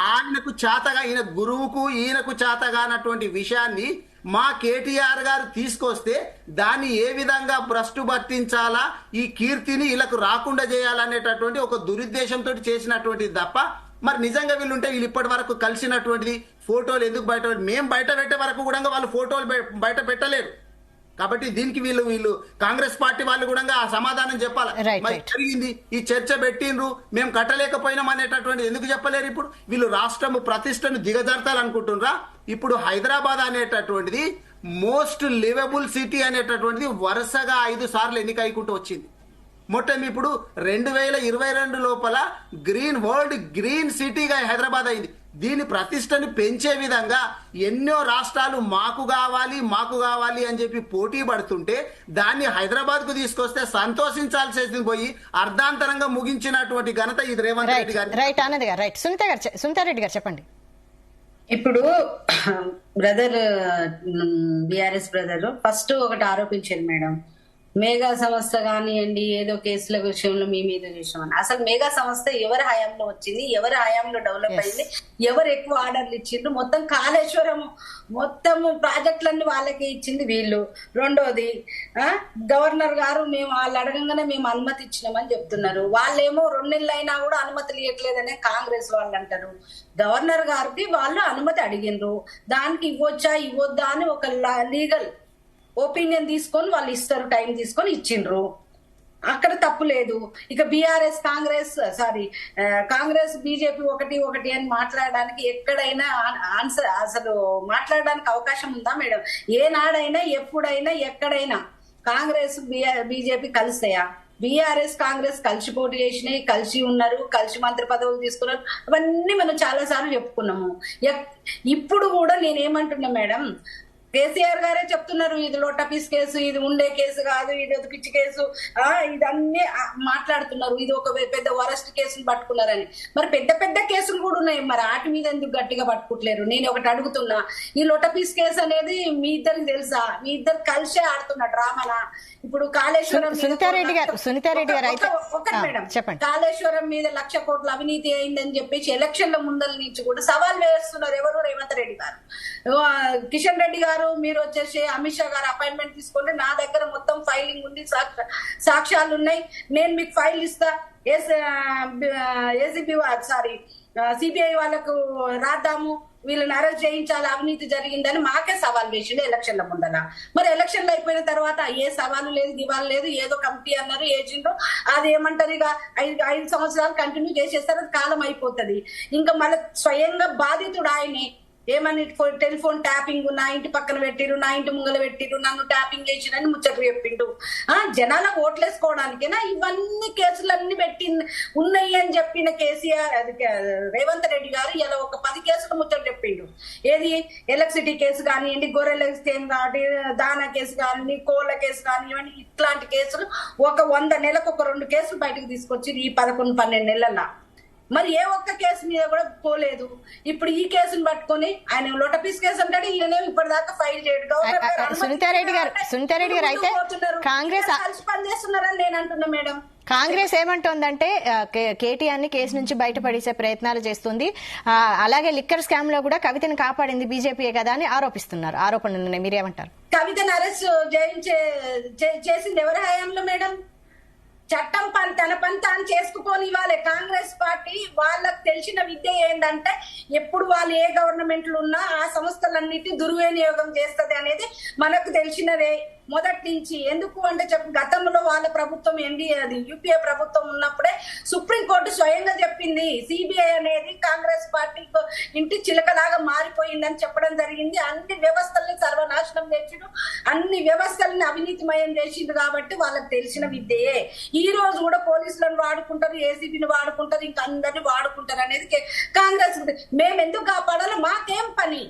ఆయనకు చేతగా, ఈయన గురువుకు ఈయనకు చేతగానటువంటి విషయాన్ని మా కేటీఆర్ గారు తీసుకొస్తే దాన్ని ఏ విధంగా భ్రష్టు పట్టించాలా, ఈ కీర్తిని వీళ్ళకు రాకుండా చేయాలనేటటువంటి ఒక దురుద్దేశంతో చేసినటువంటిది తప్ప మరి నిజంగా వీళ్ళుంటే వీళ్ళు ఇప్పటి వరకు కలిసినటువంటిది ఫోటోలు ఎందుకు బయట, మేము బయట పెట్టే వరకు కూడా వాళ్ళు ఫోటోలు బయట పెట్టలేరు. కాబట్టి దీనికి వీళ్ళు కాంగ్రెస్ పార్టీ వాళ్ళు కూడా ఆ సమాధానం చెప్పాలి. మరి జరిగింది, ఈ చర్చ పెట్టిండ్రు, మేము కట్టలేకపోయినాం అనేటటువంటి ఎందుకు చెప్పలేరు? ఇప్పుడు వీళ్ళు రాష్ట్రం ప్రతిష్టను దిగజార్తాలనుకుంటున్నారా? ఇప్పుడు హైదరాబాద్ అనేటటువంటిది మోస్ట్ లివబుల్ సిటీ అనేటటువంటిది వరుసగా 5 సార్లు ఎన్నికైకుంటూ వచ్చింది. మొత్తం ఇప్పుడు 2022 లోపల వరల్డ్ గ్రీన్ సిటీగా హైదరాబాద్ అయింది. దీని ప్రతిష్టను పెంచే విధంగా ఎన్నో రాష్ట్రాలు మాకు కావాలి అని చెప్పి పోటీ పడుతుంటే దాన్ని హైదరాబాద్ కు తీసుకొస్తే సంతోషించాల్సి పోయి అర్ధాంతరంగా ముగించినటువంటి ఘనత ఇది రేవంత్ రెడ్డి గారు. రైట్ ఆనంద్ గారు, రైట్. సునీతారెడ్డి గారు చెప్పండి. ఇప్పుడు బ్రదర్ బిఆర్ఎస్ బ్రదర్ ఫస్ట్ ఒకటి ఆరోపించారు మేడం, మేఘా సంస్థ కానివ్వండి ఏదో కేసుల విషయంలో మీ మీద చూసామని. అసలు మేఘా సంస్థ ఎవరి హయాంలో వచ్చింది, ఎవరి హయాంలో డెవలప్ అయింది, ఎవరు ఎక్కువ ఆర్డర్లు ఇచ్చిండ్రు? మొత్తం కాళేశ్వరం మొత్తం ప్రాజెక్టులన్నీ వాళ్ళకే ఇచ్చింది వీళ్ళు. రెండోది గవర్నర్ గారు మేము వాళ్ళు అడగంగానే మేము అనుమతి ఇచ్చినామని చెప్తున్నారు. వాళ్ళేమో 2 నెలలు అయినా కూడా అనుమతులు ఇవ్వట్లేదనే కాంగ్రెస్ వాళ్ళు అంటారు. గవర్నర్ గారికి వాళ్ళు అనుమతి అడిగినరు, దానికి ఇవ్వొద్దా అని ఒక లీగల్ ఒపీనియన్ తీసుకొని వాళ్ళు ఇస్తారు, టైం తీసుకొని ఇచ్చిండ్రు, అక్కడ తప్పు లేదు. ఇక కాంగ్రెస్ బీజేపీ ఒకటి అని మాట్లాడడానికి ఎక్కడైనా ఆన్సర్ అసలు మాట్లాడడానికి అవకాశం ఉందా మేడం? ఏనాడైనా ఎప్పుడైనా ఎక్కడైనా కాంగ్రెస్ బీజేపీ కలుస్తాయా? బీఆర్ఎస్ కాంగ్రెస్ కలిసి పోటీ చేసినాయి, కలిసి ఉన్నారు, కలిసి మంత్రి పదవులు తీసుకున్నారు, అవన్నీ మనం చాలా సార్లు చెప్పుకున్నాము. ఇప్పుడు కూడా నేనేమంటున్నా మేడం, కేసీఆర్ గారే చెప్తున్నారు ఇది లోటపీస్ కేసు, ఇది ఉండే కేసు కాదు, ఇది ఒక పిచ్చి కేసు, ఇదన్నీ మాట్లాడుతున్నారు, ఇది ఒక పెద్ద వరస్ట్ కేసును పట్టుకున్నారని. మరి పెద్ద పెద్ద కేసులు కూడా ఉన్నాయి, మరి వాటి మీద ఎందుకు గట్టిగా పట్టుకుంటలేరు? నేను ఒకటి అడుగుతున్నా, ఈ లోటపీస్ కేసు అనేది మీ ఇద్దరికి తెలుసా? మీ ఇద్దరు కలిసే ఆడుతున్న డ్రామానా? ఇప్పుడు కాళేశ్వరం ఒకటి మేడం, కాళేశ్వరం మీద 1,00,000 కోట్ల అవినీతి అయిందని చెప్పేసి ఎలక్షన్ల ముందల నుంచి కూడా సవాల్ వేస్తున్నారు. ఎవరు? రేవంత్ రెడ్డి గారు. కిషన్ రెడ్డి గారు మీరు వచ్చేసి అమిత్ షా గారు అపాయింట్మెంట్ తీసుకోండి, నా దగ్గర మొత్తం ఫైలింగ్ ఉంది, సాక్ష్యాలు ఉన్నాయి, నేను మీకు ఫైల్ ఇస్తా, సిబిఐ వాళ్ళకు రాద్దాము, వీళ్ళని అరెస్ట్ చేయించాలి, అవినీతి జరిగిందని మాకే సవాల్ వేసిండు ఎలక్షన్ల ముందర. మరి ఎలక్షన్లు అయిపోయిన తర్వాత ఏ సవాలు లేదు, దివాలు లేదు, ఏదో కమిటీ అన్నారు వేసిండ్రు, అది ఏమంటారు ఇక 5 సంవత్సరాలు కంటిన్యూ చేసేస్తారు, అది కాలం అయిపోతుంది. ఇంకా మళ్ళీ స్వయంగా బాధితుడు ఆయనే. ఏమని టెలిఫోన్ ట్యాపింగ్ నా ఇంటి పక్కన పెట్టిరు, నా ఇంటి ముంగల పెట్టిరు, నన్ను ట్యాపింగ్ చేసిరని ముచ్చట్లు చెప్పిండు. జనాలకు ఓట్లేసుకోవడానికేనా ఇవన్నీ కేసులన్నీ పెట్టి ఉన్నాయి అని చెప్పిన కేసీఆర్ రేవంత్ రెడ్డి గారు ఇలా ఒక 10 కేసులు ముచ్చట్లు చెప్పిండు. ఏది ఎలక్ట్రిసిటీ కేసు కానివ్వండి, గొర్రెల స్కీమ్ కానివ్వండి, దానా కేసు కానివ్వండి, కోళ్ల కేసు కానివ్వండి, ఇట్లాంటి కేసులు ఒక 100 నెలలకు ఒక 2 కేసులు బయటకు తీసుకొచ్చి ఈ 11-12 నెలల్లో మరి ఏ ఒక్క కేసు మీద కూడా పోలేదు. ఇప్పుడు ఈ కేసును పట్టుకొని ఆయన లోటపీస్ కేసు అంటాడు, ఈయన ఇప్పటిదాకా ఫైల్ చేయడు. సునీతారెడ్డి గారు అయితే కాంగ్రెస్ కలిసి పనిచేస్తున్నారని నేను అంటున్నా మేడం. కాంగ్రెస్ ఏమంటోందంటే కేటీఆర్ ని కేసు నుంచి బయటపడేసే ప్రయత్నాలు చేస్తుంది, అలాగే లిక్కర్ స్కామ్ లో కూడా కవితను కాపాడింది బీజేపీయే కదా అని ఆరోపిస్తున్నారు. ఆరోపణలు మీరేమంటారు? కవితను అరెస్ట్ చేసింది ఎవరి హయాంలో మేడం? చట్టం తన పని తాను చేసుకుని ఇవ్వాలి. కాంగ్రెస్ పార్టీ వాళ్ళకి తెలిసిన విద్య ఏంటంటే ఎప్పుడు వాళ్ళు ఏ గవర్నమెంట్లు ఉన్నా ఆ సంస్థలన్నిటి దుర్వినియోగం చేస్తుంది అనేది మనకు తెలిసినదే మొదటి నుంచి. ఎందుకు అంటే గతంలో వాళ్ళ ప్రభుత్వం అది యూపీఏ ప్రభుత్వం ఉన్నప్పుడే సుప్రీంకోర్టు స్వయంగా చెప్పింది సిబిఐ అనేది కాంగ్రెస్ పార్టీ ఇంటి చిలకలాగా మారిపోయిందని చెప్పడం జరిగింది. అన్ని వ్యవస్థల్ని సర్వనాశనం చేసిండు, అన్ని వ్యవస్థల్ని అవినీతిమయం చేసిండు. కాబట్టి వాళ్ళకి తెలిసిన విద్యే. ఈ రోజు కూడా పోలీసులను వాడుకుంటారు, ఏసీబీని వాడుకుంటారు, ఇంకా అందరినీ వాడుకుంటారు అనేది కాంగ్రెస్. మేము ఎందుకు కాపాడాలో మాకేం పని?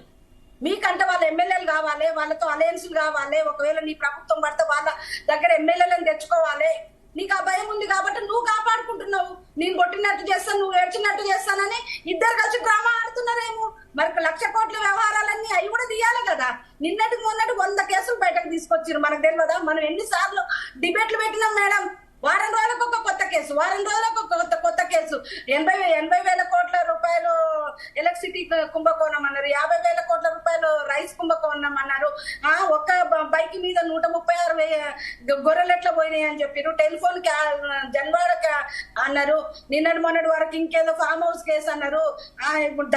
మీకంటే వాళ్ళ ఎమ్మెల్యేలు కావాలి, వాళ్ళతో అలయన్స్లు కావాలి, ఒకవేళ నీ ప్రభుత్వం పడితే వాళ్ళ దగ్గర ఎమ్మెల్యేలను తెచ్చుకోవాలి. నీకు ఆ భయం ఉంది కాబట్టి నువ్వు కాపాడుకుంటున్నావు. నేను కొట్టినట్టు చేస్తాను, నువ్వు ఏడ్చినట్టు చేస్తానని ఇద్దరు కలిసి డ్రామా ఆడుతున్నారేమో. మరి 1,00,000 కోట్ల వ్యవహారాలన్నీ అవి కూడా తీయాలి కదా. నిన్నటికి మొన్నటి 100 కేసులు బయటకు తీసుకొచ్చారు. మనకు తెలియదా? మనం ఎన్నిసార్లు డిబేట్లు పెట్టినాం మేడం. వారం రోజులకు ఒక కొత్త కేసు, వారం రోజులకు ఒక కొత్త కేసు. 80,000 కోట్ల రూపాయలు ఎలక్ట్రిసిటీ కుంభకోణం అన్నారు, 50,000 కోట్ల రూపాయలు రైస్ కుంభకోణం అన్నారు, ఒక్క బైక్ మీద 136,000 గొర్రెలెట్ల పోయినాయి అని చెప్పారు, టెలిఫోన్ జన్వాడ అన్నారు, నిన్నటి మొన్నటి వరకు ఇంకేదో ఫామ్ హౌస్ కేసు అన్నారు,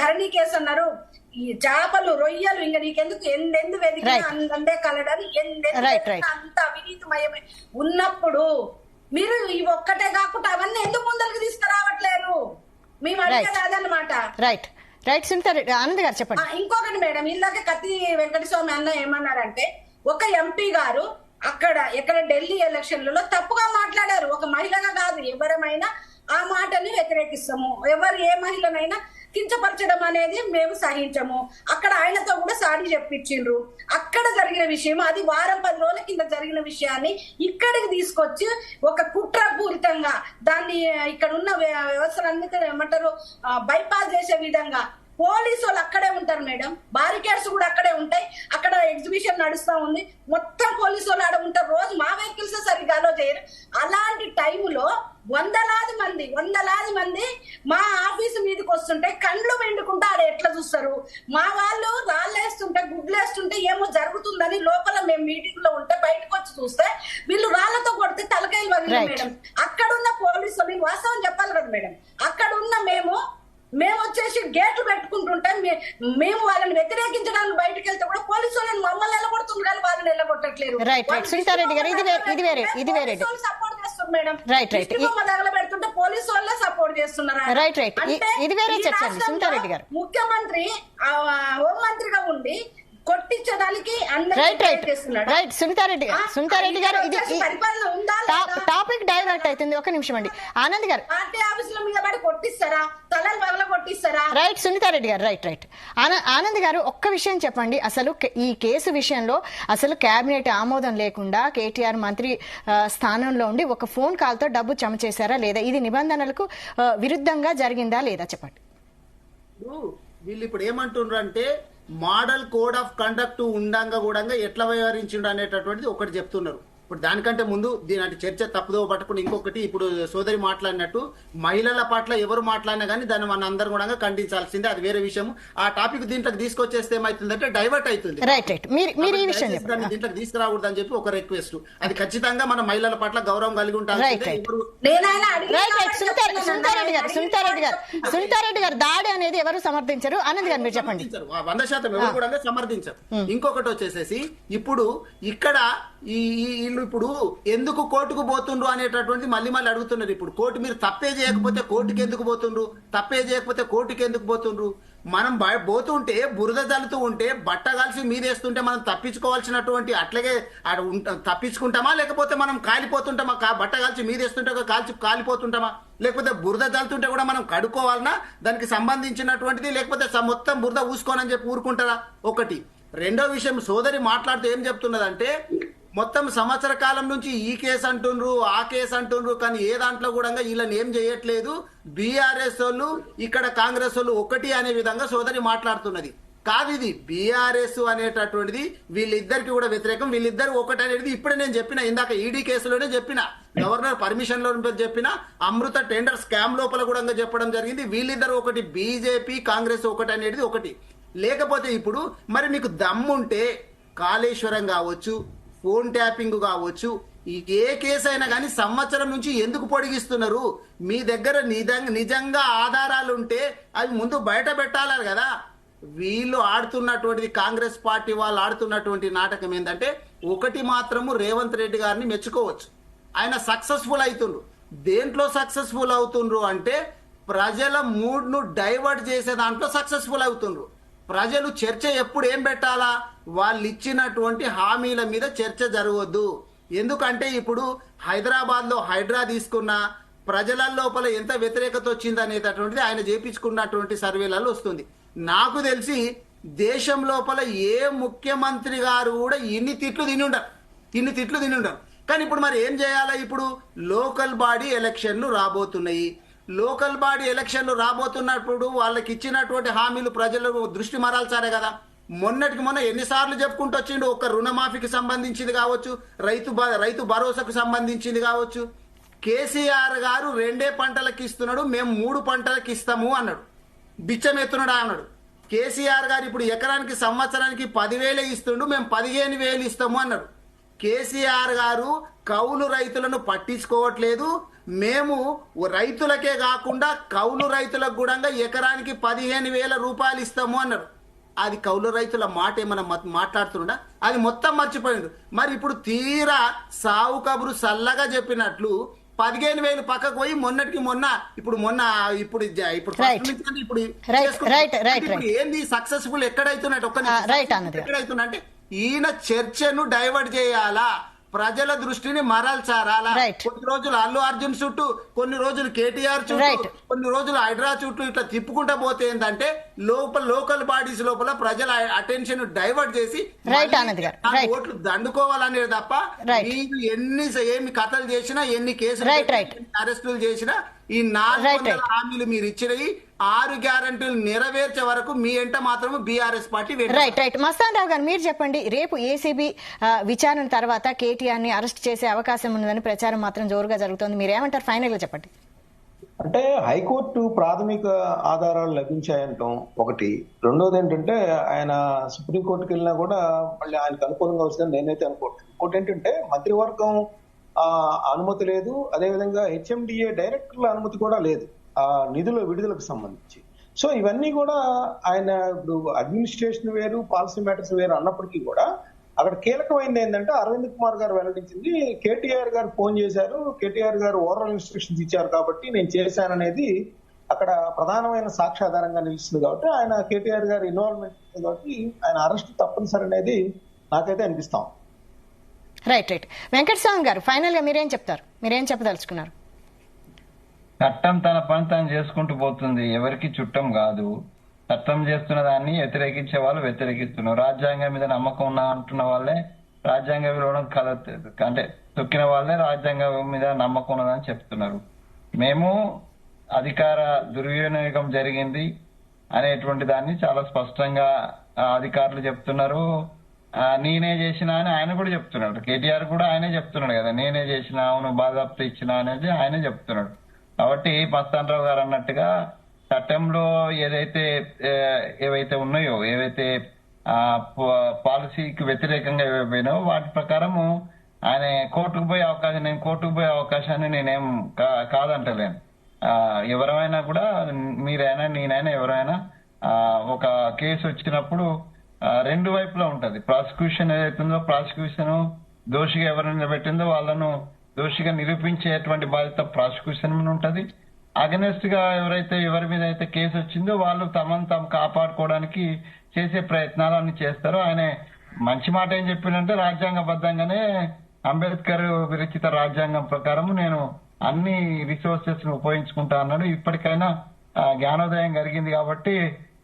ధరణి కేసు అన్నారు. ఈ చేపలు రొయ్యలు ఇంకా నీకెందుకు ఎందెందు వెదిగినా అందే కలడని అంత అవినీతిమయమే ఉన్నప్పుడు మీరు ఇవి ఒక్కటే కాకుండా అవన్నీ ఎందుకు ముందరికి తీసుకురావట్లేరు? మేము అడిగేది అదనమాట. ఆనంద్ గారు చెప్పండి. ఇంకొకటి మేడం, ఇలాగే కత్తి వెంకటస్వామి అన్న ఏమన్నారంటే ఒక ఎంపీ గారు ఎక్కడ ఢిల్లీ ఎలక్షన్లలో తప్పుగా మాట్లాడారు. ఒక మహిళగా కాదు, ఎవరమైనా ఆ మాటని వ్యతిరేకిస్తాము, ఎవరు ఏ మహిళనైనా కించపరచడం అనేది మేము సహించము. అక్కడ ఆయనతో కూడా సారీ చెప్పించిండ్రు. అక్కడ జరిగిన విషయం అది వారం 10 రోజుల కింద జరిగిన విషయాన్ని ఇక్కడికి తీసుకొచ్చి ఒక కుట్రపూరితంగా దాన్ని ఇక్కడ ఉన్న వ్యవస్థలన్నిటి ఏమంటారు బైపాస్ చేసే విధంగా పోలీసు వాళ్ళు అక్కడే ఉంటారు మేడం, బారికేడ్స్ కూడా అక్కడే ఉంటాయి. అక్కడ ఎగ్జిబిషన్ నడుస్తా ఉంది, మొత్తం పోలీసు వాళ్ళు ఆడ ఉంటారు. రోజు మా వెహికల్స్ సరిగ్గా అలో చేయరు. అలాంటి టైంలో వందలాది మంది మా ఆఫీసు మీదకి వస్తుంటే కండ్లు వెండుకుంటే ఆడ ఎట్లా చూస్తారు? మా వాళ్ళు రాళ్ళేస్తుంటే గుడ్లేస్తుంటే ఏమో జరుగుతుందని లోపల మేము మీటింగ్ లో ఉంటే బయటకు వచ్చి చూస్తే వీళ్ళు రాళ్లతో కొడితే తలకాయలు వదిలే మేడం. అక్కడున్న పోలీసు వాళ్ళు వాస్తవం చెప్పాలి కదా మేడం, అక్కడ ఉన్న మేము వచ్చేసి గేట్లు పెట్టుకుంటుంటే మేము వాళ్ళని వ్యతిరేకించడానికి బయటకు వెళ్తే కూడా పోలీసు వాళ్ళని మమ్మల్ని వెళ్ళగొడుతుంది కానీ వాళ్ళని వెళ్ళగొట్టట్లేదు. సపోర్ట్ చేస్తారు మేడం, తగలబెడుతుంటే పోలీసు వాళ్ళే సపోర్ట్ చేస్తున్నారు. ముఖ్యమంత్రి హోంమంత్రిగా ఉండి కొట్టించడానికి రైట్ సునీతారెడ్డి గారు ఇది పరిపాలన ఉందా టాపిక్ డైవర్ట్ అవుతుంది. ఒక నిమిషం అండి. ఆనంద్ గారు పార్టీ ఆఫీసుల మీద పడి కొట్టిస్తారా, తలలు పగల కొట్టిస్తారా? రైట్ సునీతారెడ్డి గారు రైట్ ఆనంద్ గారు ఒక్క విషయం చెప్పండి. అసలు ఈ కేసు విషయంలో అసలు కేబినెట్ ఆమోదం లేకుండా కేటీఆర్ మంత్రి స్థానంలో ఉండి ఒక ఫోన్ కాల్ తో డబ్బు జమ చేశారా లేదా? ఇది నిబంధనలకు విరుద్ధంగా జరిగిందా లేదా చెప్పండి. వీళ్ళు ఇప్పుడు ఏమంటున్నారు అంటే మోడల్ కోడ్ ఆఫ్ కండక్ట్ ఉండంగా కూడా ఎట్లా వ్యవహరించిండు అనేటటువంటిది ఒకటి చెప్తున్నారు. ఇప్పుడు దానికంటే ముందు దీని చర్చ తప్పుదో పట్టుకుని ఇంకొకటి, ఇప్పుడు సోదరి మాట్లాడినట్టు మహిళల పట్ల ఎవరు మాట్లాడినా కానీ దాన్ని మన అందరం కూడా ఖండించాల్సిందే, అది వేరే విషయం. ఆ టాపిక్ దీంట్లోకి తీసుకొచ్చేస్తే ఏమైతుందంటే డైవర్ట్ అవుతుంది. దాన్ని దీంట్లోకి తీసుకురాకూడదు అని చెప్పి ఒక రిక్వెస్ట్. అది ఖచ్చితంగా మన మహిళల పట్ల గౌరవం కలిగి ఉంటారు. సునీతారెడ్డి గారు దాడి అనేది ఎవరు సమర్థించరు? ఆనంద్ గారు మీరు చెప్పండి. 100% ఎవరు కూడా సమర్థించరు. ఇంకొకటి వచ్చేసేసి ఇప్పుడు ఇక్కడ వీళ్ళు ఇప్పుడు ఎందుకు కోర్టుకు పోతుండ్రు అనేటటువంటి మళ్ళీ అడుగుతున్నారు. ఇప్పుడు కోర్టు మీరు తప్పే చేయకపోతే కోర్టుకి ఎందుకు పోతుండ్రు, తప్పే చేయకపోతే కోర్టుకి ఎందుకు పోతుండ్రు? మనం పోతుంటే బురద జల్లుతూ ఉంటే బట్ట కలిసి మీదేస్తుంటే మనం తప్పించుకోవాల్సినటువంటి అట్లాగే తప్పించుకుంటామా, లేకపోతే మనం కాలిపోతుంటామా? బట్ట కలిసి మీదేస్తుంటే కాలిపోతుంటామా, లేకపోతే బురద జల్లుతుంటే కూడా మనం కడుక్కోవాలన్నా దానికి సంబంధించినటువంటిది, లేకపోతే మొత్తం బురద ఊసుకోనని చెప్పి ఊరుకుంటారా? ఒకటి. రెండో విషయం, సోదరి మాట్లాడుతూ ఏం చెప్తున్నదంటే మొత్తం సంవత్సర కాలం నుంచి ఈ కేసు అంటుండ్రు, ఆ కేసు అంటుండ్రు, కానీ ఏ దాంట్లో కూడా వీళ్ళని ఏం చేయట్లేదు, బీఆర్ఎస్ వాళ్ళు ఇక్కడ కాంగ్రెస్ వాళ్ళు ఒకటి అనే విధంగా సోదరి మాట్లాడుతున్నది. కాదు, ఇది బీఆర్ఎస్ అనేటటువంటిది వీళ్ళిద్దరికి కూడా వ్యతిరేకం, వీళ్ళిద్దరు ఒకటి అనేది ఇప్పుడే నేను చెప్పిన, ఇందాక ఈడీ కేసులోనే చెప్పిన, గవర్నర్ పర్మిషన్ లో చెప్పిన, అమృత టెండర్ స్కామ్ లోపల కూడా చెప్పడం జరిగింది. వీళ్ళిద్దరు ఒకటి, బీజేపీ కాంగ్రెస్ ఒకటి అనేది ఒకటి. లేకపోతే ఇప్పుడు మరి మీకు దమ్ముంటే కాళేశ్వరం కావచ్చు, ఫోన్ ట్యాపింగ్ కావచ్చు, ఏ కేసు అయినా కానీ సంవత్సరం నుంచి ఎందుకు పొడిగిస్తున్నారు? మీ దగ్గర నిజంగా ఆధారాలు ఉంటే అవి ముందు బయట పెట్టాలి కదా. వీళ్ళు ఆడుతున్నటువంటిది, కాంగ్రెస్ పార్టీ వాళ్ళు ఆడుతున్నటువంటి నాటకం ఏంటంటే ఒకటి మాత్రము రేవంత్ రెడ్డి గారిని మెచ్చుకోవచ్చు, ఆయన సక్సెస్ఫుల్ అవుతుండ్రు. దేంట్లో సక్సెస్ఫుల్ అవుతుండ్రు అంటే ప్రజల మూడ్ ను డైవర్ట్ చేసే దాంట్లో సక్సెస్ఫుల్ అవుతుండ్రు. ప్రజలు చర్చ ఎప్పుడు ఏం పెట్టాలా? వాళ్ళు ఇచ్చినటువంటి హామీల మీద చర్చ జరగవద్దు. ఎందుకంటే ఇప్పుడు హైదరాబాద్ లో హైడ్రా తీసుకున్న ప్రజల లోపల ఎంత వ్యతిరేకత వచ్చింది అనేటటువంటిది ఆయన చేపించుకున్నటువంటి సర్వేలలో వస్తుంది. నాకు తెలిసి దేశం లోపల ఏ ముఖ్యమంత్రి గారు కూడా ఇన్ని తిట్లు తిని ఉండరు. కానీ ఇప్పుడు మరి ఏం చేయాలా? ఇప్పుడు లోకల్ బాడీ ఎలక్షన్లు రాబోతున్నాయి. లోకల్ బాడీ ఎలక్షన్లు రాబోతున్నప్పుడు వాళ్ళకి ఇచ్చినటువంటి హామీలు ప్రజలు దృష్టి మరల్చారే కదా. మొన్నటికి మొన్న ఎన్నిసార్లు చెప్పుకుంటూ వచ్చిండు, ఒక రుణమాఫీకి సంబంధించింది కావచ్చు, రైతు భరోసాకు సంబంధించింది కావచ్చు. కేసీఆర్ గారు 2 పంటలకు ఇస్తున్నాడు, మేము 3 పంటలకు ఇస్తాము అన్నాడు, బిచ్చం ఎత్తున్నాడు అన్నాడు. కేసీఆర్ గారు ఇప్పుడు ఎకరానికి సంవత్సరానికి 10,000 ఇస్తుండు, మేము 15,000 ఇస్తాము అన్నాడు. కేసీఆర్ గారు కౌలు రైతులను పట్టించుకోవట్లేదు, మేము రైతులకే కాకుండా కౌలు రైతులకు కూడా ఎకరానికి 15,000 రూపాయలు ఇస్తాము అన్నారు. అది కౌలు రైతుల మాట ఏమన్నా మాట్లాడుతున్నా? అది మొత్తం మర్చిపోయిండు. మరి ఇప్పుడు తీరా సావు కబురు సల్లగా చెప్పినట్లు 15,000 పక్కకు పోయి ఇప్పుడు ఏంది సక్సెస్ఫుల్ ఎక్కడైతున్నా అంటే ఈయన చర్చను డైవర్ట్ చేయాలా, ప్రజల దృష్టిని మరల్చారాలా. కొన్ని రోజులు అల్లు అర్జున్ చుట్టూ, కొన్ని రోజులు కేటీఆర్ చుట్టూ, కొన్ని రోజులు హైడ్రా చుట్టూ ఇట్లా తిప్పుకుంటా పోతే ఏంటంటే లోకల్ బాడీస్ లోపల ప్రజల అటెన్షన్ డైవర్ట్ చేసి ఓట్లు దండుకోవాలనేది తప్ప ఏమి కథలు చేసినా, ఎన్ని కేసులు అరెస్టులు చేసినా, ఈ 400 హామీలు మీరు ఇచ్చినవి 6 గ్యారంటీలు నెరవేర్చే వరకు మీ ఎంట మాత్రం BRS party. Right Mastan Rao గారు మీరు చెప్పండి. రేపు ఏసీబీ విచారణ తర్వాత కేటీఆర్ ని అరెస్ట్ చేసే అవకాశం ఉన్నదని ప్రచారం మాత్రం జోరుగా జరుగుతోంది, మీరేమంటారు? ఫైనల్ గా చెప్పండి. అంటే హైకోర్టు ప్రాథమిక ఆధారాలు లభించాయంటాం ఒకటి. రెండోది ఏంటంటే ఆయన సుప్రీంకోర్టుకి వెళ్ళినా కూడా మళ్ళీ ఆయనకు అనుకూలంగా వస్తుందని నేనైతే అనుకోవట్లేదు. ఇంకోటి ఏంటంటే మంత్రివర్గం అనుమతి లేదు, అదేవిధంగా హెచ్ఎండిఏ డైరెక్టర్ల అనుమతి కూడా లేదు ఆ నిధుల విడుదలకు సంబంధించి. సో ఇవన్నీ కూడా ఆయన ఇప్పుడు అడ్మినిస్ట్రేషన్ వేరు, పాలసీ మ్యాటర్స్ వేరు అన్నప్పటికీ కూడా అక్కడ కీలకమైనది ఏంటంటే అరవింద్ కుమార్ గారు వెల్లడించింది, కేటీఆర్ గారు ఫోన్ చేశారు, కేటీఆర్ గారు ఓరల్ ఇన్స్ట్రక్షన్స్ ఇచ్చారు కాబట్టి నేను చేశాననేది అక్కడ ప్రధానమైన సాక్ష్యాధారంగా నిలుస్తుంది కాబట్టి ఆయన కేటీఆర్ గారి ఇన్వాల్వ్మెంట్ కాబట్టి ఆయన అరెస్ట్ తప్పనిసరి అనేది నాకైతే అనిపిస్తాం. రైట్. వెంకటస్వామి గారు, ఫైనల్ గా మీరేం చెప్తారు? మీరేం చెప్పదలుచుకున్నారు? చట్టం తన పని తాను చేసుకుంటూ పోతుంది, ఎవరికి చుట్టం కాదు. చట్టం చేస్తున్న దాన్ని వ్యతిరేకించే వాళ్ళు వ్యతిరేకిస్తున్నారు. రాజ్యాంగం మీద నమ్మకం ఉన్న అంటున్న వాళ్ళే రాజ్యాంగ విలువడం అంటే తొక్కిన వాళ్ళే రాజ్యాంగం మీద నమ్మకం ఉన్నదని చెప్తున్నారు. మేము అధికార దుర్వినియోగం జరిగింది అనేటువంటి దాన్ని చాలా స్పష్టంగా అధికారులు చెప్తున్నారు. నేనే చేసిన అని ఆయన కూడా చెప్తున్నాడు. కేటీఆర్ కూడా ఆయనే చెప్తున్నాడు కదా, నేనే చేసిన, అవును బాధాప్త ఇచ్చిన అనేది ఆయనే చెప్తున్నాడు. కాబట్టి మస్తాన్ రావు గారు అన్నట్టుగా చట్టంలో ఏవైతే ఉన్నాయో, ఏవైతే పాలసీకి వ్యతిరేకంగా ఏవైపోయినాయో వాటి ప్రకారము ఆయన కోర్టుకు పోయే అవకాశం, నేను కోర్టుకు పోయే అవకాశాన్ని నేనేం కాదంటలేను. ఎవరైనా కూడా, మీరైనా నేనైనా ఎవరైనా ఒక కేసు వచ్చినప్పుడు రెండు వైపులా ఉంటది. ప్రాసిక్యూషన్ ఏదైతుందో, ప్రాసిక్యూషన్ దోషిగా ఎవరు నిలబెట్టిందో వాళ్ళను దోషిగా నిరూపించేటువంటి బాధ్యత ప్రాసిక్యూషన్ మీద ఉంటది. అగనెస్ట్ గా ఎవరి మీద అయితే కేసు వచ్చిందో వాళ్ళు తమను తాము కాపాడుకోవడానికి చేసే ప్రయత్నాలు అన్ని చేస్తారు. ఆయన మంచి మాట ఏం చెప్పిందంటే, రాజ్యాంగబద్ధంగానే అంబేద్కర్ విరచిత రాజ్యాంగం ప్రకారం నేను అన్ని రిసోర్సెస్ ను ఉపయోగించుకుంటా అన్నాడు. ఇప్పటికైనా జ్ఞానోదయం కలిగింది కాబట్టి,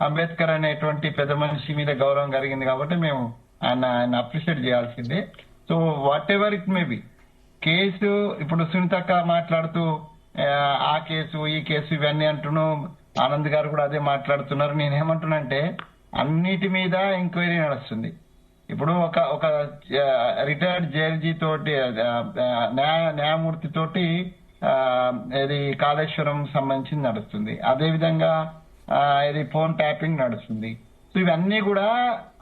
అంబేద్కర్ అనేటువంటి పెద్ద మనిషి మీద గౌరవం కలిగింది కాబట్టి మేము ఆయన అప్రిషియేట్ చేయాల్సిందే. So what ever it may be, case ఇప్పుడు సునీతక్క మాట్లాడుతూ ఆ కేసు ఈ కేసు ఇవన్నీ అంటున్నాను, ఆనంద్ గారు కూడా అదే మాట్లాడుతున్నారు. నేనేమంటున్నానంటే అన్నిటి మీద ఎంక్వైరీ నడుస్తుంది. ఇప్పుడు ఒక రిటైర్డ్ జడ్జి తోటి, న్యాయమూర్తి తోటి ఇది కాళేశ్వరం సంబంధించి నడుస్తుంది. అదే విధంగా ఇది ఫోన్ ట్యాపింగ్ నడుస్తుంది. సో ఇవన్నీ కూడా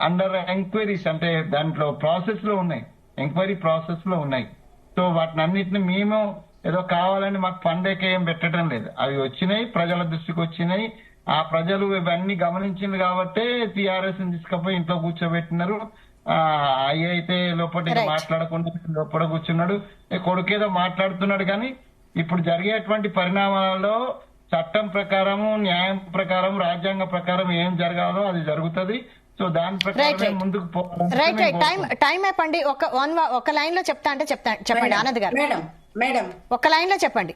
అండర్ ఎంక్వైరీస్, అంటే దాంట్లో ప్రాసెస్ లో ఉన్నాయి, ఎంక్వైరీ ప్రాసెస్ లో ఉన్నాయి. సో వాటిని అన్నిటిని మేము ఏదో కావాలని మాకు ఫండేకే ఏం పెట్టడం లేదు. అవి వచ్చినాయి, ప్రజల దృష్టికి వచ్చినాయి. ఆ ప్రజలు ఇవన్నీ గమనించింది కాబట్టి టీఆర్ఎస్ తీసుకుపోయి ఇంట్లో కూర్చోబెట్టినారు. అయ్యి అయితే లోపల మాట్లాడకుండా లోపల కూర్చున్నాడు. కొడుకేదో మాట్లాడుతున్నాడు. కానీ ఇప్పుడు జరిగేటువంటి పరిణామాలలో చట్టం ప్రకారము, న్యాయం ప్రకారం, రాజ్యాంగ ప్రకారం ఏం జరగాలో అది జరుగుతుంది. సో దాని ప్రకారం ముందుకు పోవాలి. టైం అయిపోండి. ఒక లైన్ లో చెప్పండి ఆనంద్ గారు. మేడం ఒక లైన్ లో చెప్పండి.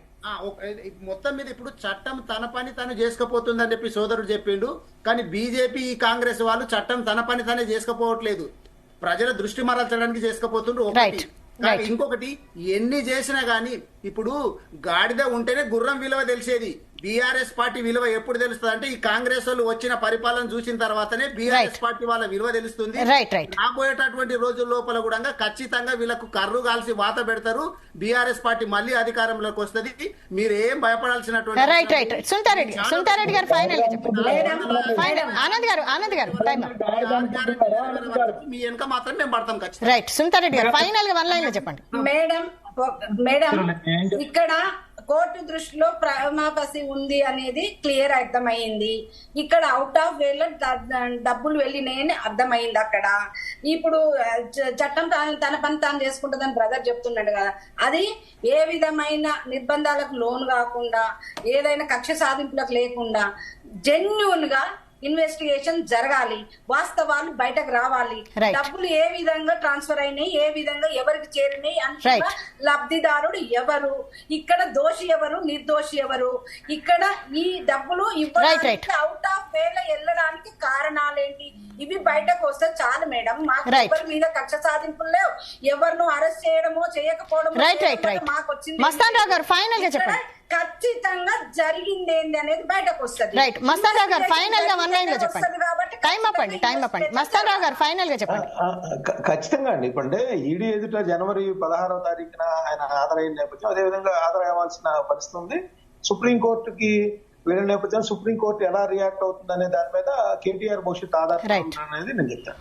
మొత్తం మీద ఇప్పుడు చట్టం తన పని తను చేసుకపోతుందని చెప్పి సోదరుడు చెప్పిండు. కానీ బీజేపీ, కాంగ్రెస్ వాళ్ళు చట్టం తన పని తానే చేసుకపోవట్లేదు, ప్రజల దృష్టి మరల్చడానికి చేసుకపోతుండ్రు. ఒకటి. ఇంకొకటి, ఎన్ని చేసినా గానీ ఇప్పుడు గాడిద ఉంటేనే గుర్రం విలువ తెలిసేది. బీఆర్ఎస్ పార్టీ విలువ ఎప్పుడు తెలుస్తుంది అంటే, ఈ కాంగ్రెస్ వాళ్ళు వచ్చిన పరిపాలన చూసిన తర్వాతనే బీఆర్ఎస్ పార్టీ వాళ్ళ విలువ తెలుస్తుంది. రాబోయేటటువంటి రోజుల లోపల కూడా ఖచ్చితంగా వీళ్ళకు కర్రు కాల్సి వాత పెడతారు. బీఆర్ఎస్ పార్టీ మళ్ళీ అధికారంలోకి వస్తుంది. మీరు ఏం భయపడాల్సినటువంటి సుంతారెడ్డి గారు ఫైనల్ ఆనంద్ గారు మీ వెనక మాత్రం మేము పడతాం ఖచ్చితంగా. రైట్. సుంతారెడ్డి గారు ఫైనల్ గా వన్ లైన్ లో చెప్పండి. మేడం ఇక్కడ కోర్టు దృష్టిలో ప్రైమాపసి ఉంది అనేది క్లియర్ అర్థమైంది. ఇక్కడ అవుట్ ఆఫ్ వేలో డబ్బులు వెళ్ళినాయని అర్థమైంది. అక్కడ ఇప్పుడు చట్టం తన పని తాను చేసుకుంటుందని బ్రదర్ చెప్తున్నాడు కదా, అది ఏ విధమైన నిర్బంధాలకు లోను కాకుండా, ఏదైనా కక్ష సాధింపులకు లేకుండా జెన్యూన్ గా ఇన్వెస్టిగేషన్ జరగాలి, వాస్తవాలు బయటకు రావాలి. డబ్బులు ఏ విధంగా ట్రాన్స్ఫర్ అయినాయి, ఏ విధంగా ఎవరికి చేరినాయి అంటే లబ్ధిదారుడు ఎవరు, ఇక్కడ దోషి ఎవరు, నిర్దోషి ఎవరు, ఇక్కడ ఈ డబ్బులు ఇవ్వడానికి అవుట్ ఆఫ్ వేలో వెళ్ళడానికి కారణాలేంటి, ఇవి బయటకు వస్తే చాలు మేడం. మాకు ఎవరి మీద కక్ష సాధింపులు లేవు, ఎవరిను అరెస్ట్ చేయడమో చేయకపోవడమో మాకు వచ్చింది. ఖచ్చితంగా జరిగింది ఏంది అనేది బయటకు వస్తుంది. ఖచ్చితంగా అండి. ఇప్పుడంటే ఈడీ ఎదుట జనవరి 16వ తారీఖున ఆయన హాజరైన నేపథ్యం, అదేవిధంగా హాజరవ్వాల్సిన పరిస్థితి ఉంది. సుప్రీంకోర్టుకి వెళ్ళిన నేపథ్యం, సుప్రీంకోర్టు ఎలా రియాక్ట్ అవుతుంది అనే దాని మీద కేటీఆర్ భవిష్యత్ ఆధారం అనేది నేను చెప్తాను.